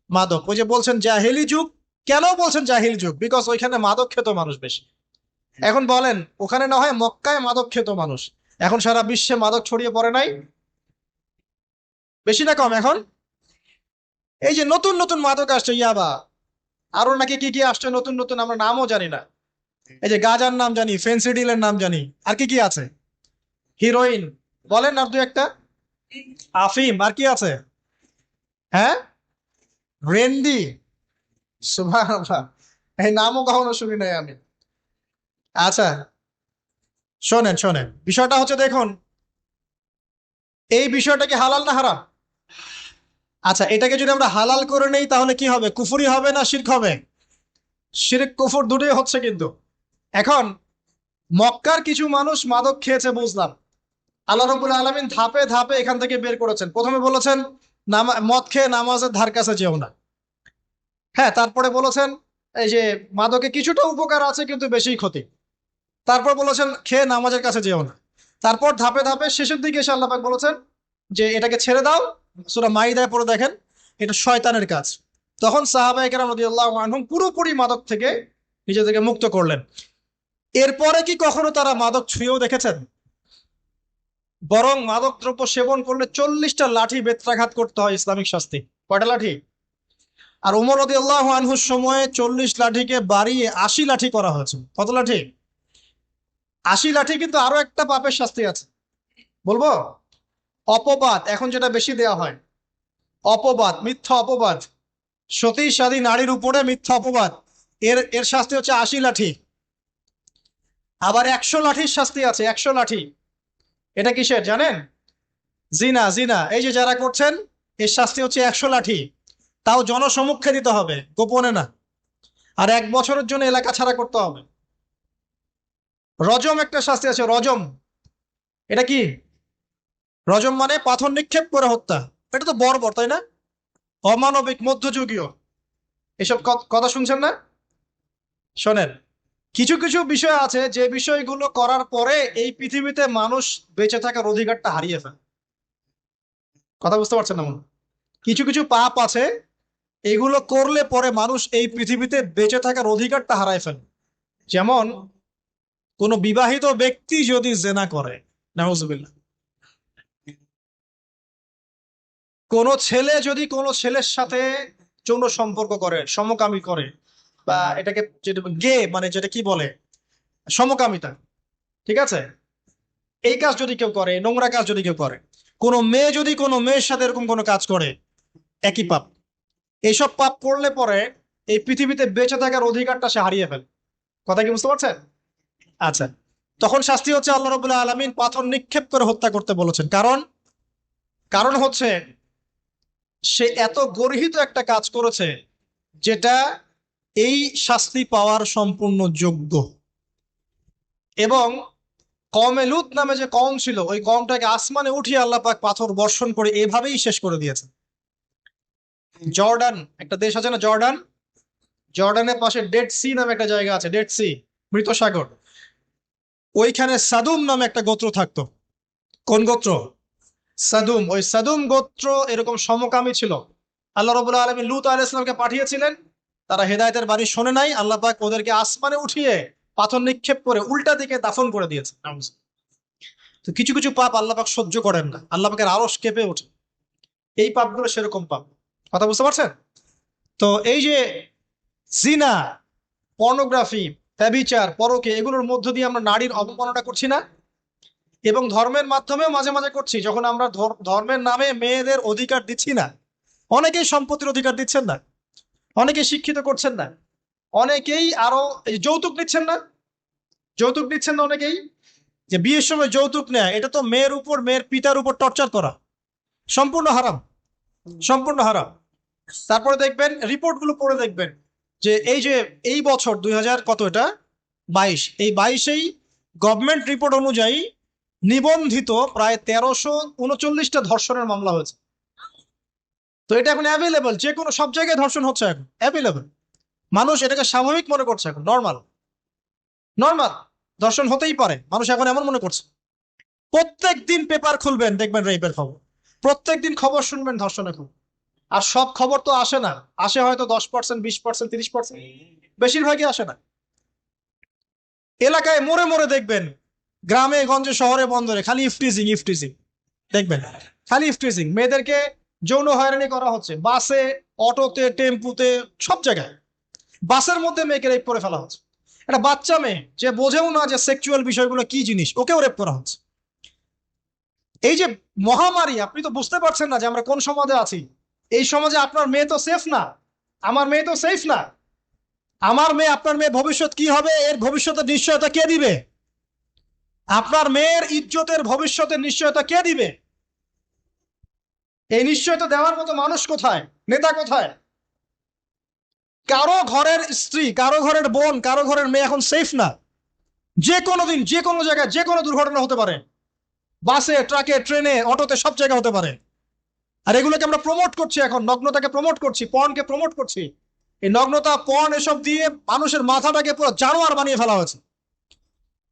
A: মাদক। ওই যে বলছেন জাহিলি যুগ, কেন বলছেন জাহিলি যুগ? বিকজ ওইখানে মাদক খেত মানুষ বেশি। এখন বলেন, ওখানে না হয় মক্কায় মাদক খেত মানুষ, এখন সারা বিশ্বে মাদক ছড়িয়ে পড়ে নাই? বেশি না কম এখন? এই যে নতুন নতুন মাদক আসছে, ইয়াবা, আরো নাকি কি কি আসছে নতুন নতুন, আমরা নামও জানি না। এই যে গাজার নাম জানি, ফেন্সিডিলের নাম জানি, আর কি কি আছে, হিরোইন, বলেন আর দু একটা, আফিম, আর কি আছে? হ্যাঁ, রেন্ডি, সুবহানাল্লাহ, এই নামও কখনো শুনি নাই আমি। আচ্ছা, শোনেন শোনেন, বিষয়টা হচ্ছে দেখুন, এই বিষয়টা কি হালাল না হারাম? আচ্ছা, এটাকে যদি আমরা হালাল করে নেই তাহলে কি হবে, কুফরি হবে না শিরক হবে? শিরক কুফর দুটোই হচ্ছে কিন্তু। এখন মক্কার কিছু মানুষ মাদক খেয়েছে বুঝলাম, আল্লাহ রাব্বুল আলামিন ধাপে ধাপে এখান থেকে বের করেছেন। প্রথমে বলেছেন মদ খেয়ে নামাজের ধার কাছে যেও না। হ্যাঁ, তারপরে বলেছেন এই যে মাদকে কিছুটা উপকার আছে কিন্তু বেশি ক্ষতি। তারপর বলেছেন খেয়ে নামাজের কাছে যেও না। তারপর ধাপে ধাপে শেষের দিকে এসে আল্লাহ পাক বলেছেন যে এটাকে ছেড়ে দাও। সূরা মাইদায় পড়ে দেখেন, এটা শয়তানের কাজ। তখন সাহাবায়ে কেরাম রাদিয়াল্লাহু আনহুম পুরোপুরি মাদক থেকে নিজেদেরকে মুক্ত করলেন। এরপরে কি কখনো তারা মাদক ছুঁয়েও দেখেছেন? বরং মাদক দ্রব্য সেবন করলে 40টা লাঠি বেত্রাঘাত করতে হয়, ইসলামিক শাস্তি। কয়টা লাঠি? আর উমর রাদিয়াল্লাহু আনহুর সময়ে 40 লাঠিকে বাড়িয়ে 80 লাঠি করা হয়েছে। কত লাঠি? 80 লাঠি। কিন্তু আরো একটা পাপের শাস্তি আছে, বলবো? অপবাদ, এখন যেটা বেশি দেয়া হয়, অপবাদ, মিথ্যা অপবাদ, সতী সাদী নারীর উপরে মিথ্যা অপবাদ, এর এর শাস্তি হচ্ছে 80 লাঠি। আবার 100 লাঠির শাস্তি আছে, 100 লাঠি। এটা কিসের জানেন? জিনা, জিনা, এই যে যারা করছেন, এর শাস্তি হচ্ছে 100 লাঠি। তাও জনসমক্ষে দিতে হবে, গোপনে না। আর 1 বছরের জন্য এলাকা ছাড়া করতে হবে। রজম একটা শাস্তি আছে, রজম। এটা কি? রজম মানে পাথর নিক্ষেপ করে হত্যা। এটা তো বর্বর, তাই না? অমানবিক, মধ্যযুগীয়। এসব কথা শুনছেন না? শোনেন, কিছু কিছু বিষয় আছে যে বিষয়গুলো করার পরে এই পৃথিবীতে মানুষ বেঁচে থাকার অধিকারটা হারিয়ে ফেলে। কথা বুঝতে পারছেন না মনে হয়? কিছু কিছু পাপ আছে, এগুলো করলে পরে মানুষ এই পৃথিবীতে বেঁচে থাকার অধিকারটা হারায় ফেলে। যেমন কোন বিবাহিত ব্যক্তি যদি জেনা করে, নাউজুবিল্লাহ, কোন ছেলে যদি কোন ছেলের সাথে যৌন সম্পর্ক করে, সমকামী করে, বা এটাকে যেটা গে মানে যেটা কি বলে, সমকামিতা, ঠিক আছে, এই কাজ যদি কেউ করে, নোংরা কাজ যদি কেউ করে, কোন মেয়ে যদি কোনো মেয়ের সাথে এরকম কোনো কাজ করে, একই পাপ। এইসব পাপ করলে পরে এই পৃথিবীতে বেঁচে থাকার অধিকারটা সে হারিয়ে ফেলে। কথা কি বুঝতে পারছেন? আচ্ছা, তখন শাস্তি হচ্ছে আল্লাহ রাব্বুল আলামিন পাথর নিক্ষেপ করে হত্যা করতে বলেছেন। কারণ কারণ হচ্ছে সে এত গর্হিত একটা কাজ করেছে যেটা এই শাস্তি পাওয়ার সম্পূর্ণ যোগ্য। এবং কওমে লূত নামে যে কওম ছিল, ওই কওমটাকে আসমানে উঠিয়ে আল্লাহ পাক পাথর বর্ষণ করে এভাবেই শেষ করে দিয়েছে। জর্ডান, একটা দেশ আছে না জর্ডান, জর্ডানের পাশে ডেড সি নামে একটা জায়গা আছে, ডেড সি, মৃত সাগর। ওইখানে সাদুম নামে একটা গোত্র থাকতো। কোন গোত্র? সাদুম। ওই সাদুম গোত্র এরকম সমকামী ছিল। আল্লাহ রাব্বুল আলামিন লূত আলাইহিস সালামকে পাঠিয়েছিলেন, তারা হেদায়েতের বাণী শোনে নাই, আল্লাহ পাক ওদেরকে আসমানে উঠিয়ে পাথর নিক্ষেপ করে উল্টা দিকে দাফন করে দিয়েছে। তো কিছু কিছু পাপ আল্লাহ পাক সহ্য করেন না, আল্লাহ পাকের আরশ কেঁপে ওঠে। এই পাপগুলো সেরকম পাপ। কথা বুঝতে পারছেন? তো এই যে জিনা, পর্নোগ্রাফি, ব্যভিচার, পরকে, এগুলোর মধ্য দিয়ে আমরা নারীর অবমাননা করছি না? এবং ধর্মের মাধ্যমেও মাঝে মাঝে করছি, যখন আমরা ধর্মের নামে মেয়েদের অধিকার দিচ্ছি না। অনেকেই সম্পত্তির অধিকার দিচ্ছেন না, অনেকেই শিক্ষিত করছেন না, অনেকেই আরো এই যৌতুক নিচ্ছেন না, যৌতুক নিচ্ছেন না অনেকেই। যে বিয়ের সময় যৌতুক নেয়, এটা তো মেয়ের উপর, মেয়ের পিতার উপর টর্চার করা, সম্পূর্ণ হারাম, সম্পূর্ণ হারাম। তারপরে দেখবেন, রিপোর্ট গুলো পড়ে দেখবেন যে এই বছর 2000 কত এটা, 22, এই 22-এই গভর্নমেন্ট রিপোর্ট অনুযায়ী নিবন্ধিত প্রায় 1339টা ধর্ষণের মামলা হয়েছে। তো এটা এখন অ্যাভেলেবল, যে কোনো সব জায়গায় ধর্ষণ হচ্ছে, এখন অ্যাভেলেবল। মানুষ এটাকে স্বাভাবিক মনে করছে, এখন নর্মাল, নর্মাল ধর্ষণ হতেই পারে, মানুষ এখন এমন মনে করছে। প্রত্যেক দিন পেপার খুলবেন, দেখবেন রেপের খবর, প্রত্যেক দিন খবর শুনবেন ধর্ষণের খবর। আর সব খবর তো আসে না, আসে হয়তো 10%, 20%, 30%, বেশিরভাগই আসে না। এলাকায় মোড়ে মোড়ে দেখবেন, গ্রামে গঞ্জে শহরে বন্দরে খালি ইফটিজিং ইফটিজিং দেখবেন, খালি ইফটিজিং। মেয়েদেরকে যৌন হয়রানি করা হচ্ছে বাসে, অটোতে, টেম্পুতে, সব জায়গায়। বাসের মধ্যে মেয়েকে রেপ করে ফেলা হচ্ছে। একটা বাচ্চা মেয়ে যে বোঝেও না যে সেক্সুয়াল বিষয়গুলো কি জিনিস, ওকেও রেপ করা হচ্ছে। এই যে মহামারী, আপনি তো বুঝতে পারছেন না যে আমরা কোন সমাজে আছি। এই সমাজে আপনার মেয়ে তো সেফ না, আমার মেয়ে তো সেফ না। আমার মেয়ে, আপনার মেয়ে ভবিষ্যৎ কি হবে, এর ভবিষ্যতের নিশ্চয়তা কে দিবে? আপনার মেয়ের ইজ্জতের ভবিষ্যতের নিশ্চয়তা কে দিবে? এই নিশ্চয়তা দেওয়ার মতো মানুষ কোথায়, নেতা কোথায়? কারো ঘরের স্ত্রী, কারো ঘরের বোন, কারো ঘরের মেয়ে এখন সেফ না। যে কোনো দিন, যে কোনো জায়গায়, যে কোনো দুর্ঘটনা হতে পারে। বাসে, ট্রাকে, ট্রেনে, অটোতে, সব জায়গায় হতে পারে। আর এগুলোকে আমরা প্রমোট করছি, এখন নগ্নতাকে প্রমোট করছি, পর্নকে প্রমোট করছি। এই নগ্নতা, পর্ন, এসব দিয়ে মানুষের মাথাটাকে পুরো জানোয়ার বানিয়ে ফেলা হয়েছে।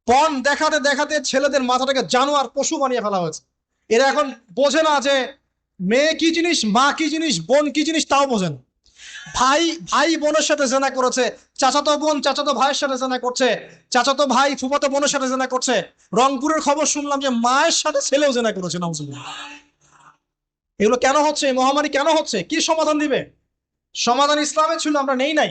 A: পর্ন দেখাতে দেখাতে ছেলেদের মাথাটাকে জানোয়ার, পশু বানিয়ে ফেলা হয়েছে। এরা এখন বোঝে না যে মেয়ে কি জিনিস, মা কি জিনিস, বোন কি জিনিস, তাও বোঝে না। ভাই ভাই বোনের সাথে জেনা করেছে, চাচাতো বোন চাচাতো ভাইয়ের সাথে জেনা করছে, চাচাতো ভাই ফুফাতো বোনের সাথে জেনা করছে। রংপুরের খবর শুনলাম যে মায়ের সাথে ছেলেও জেনা করেছে, নাউজুবিল্লাহ। এগুলো কেন হচ্ছে? এই মহামারী কেন হচ্ছে? কি সমাধান দিবে? সমাধান ইসলামে ছিল, আমরা নেই নাই।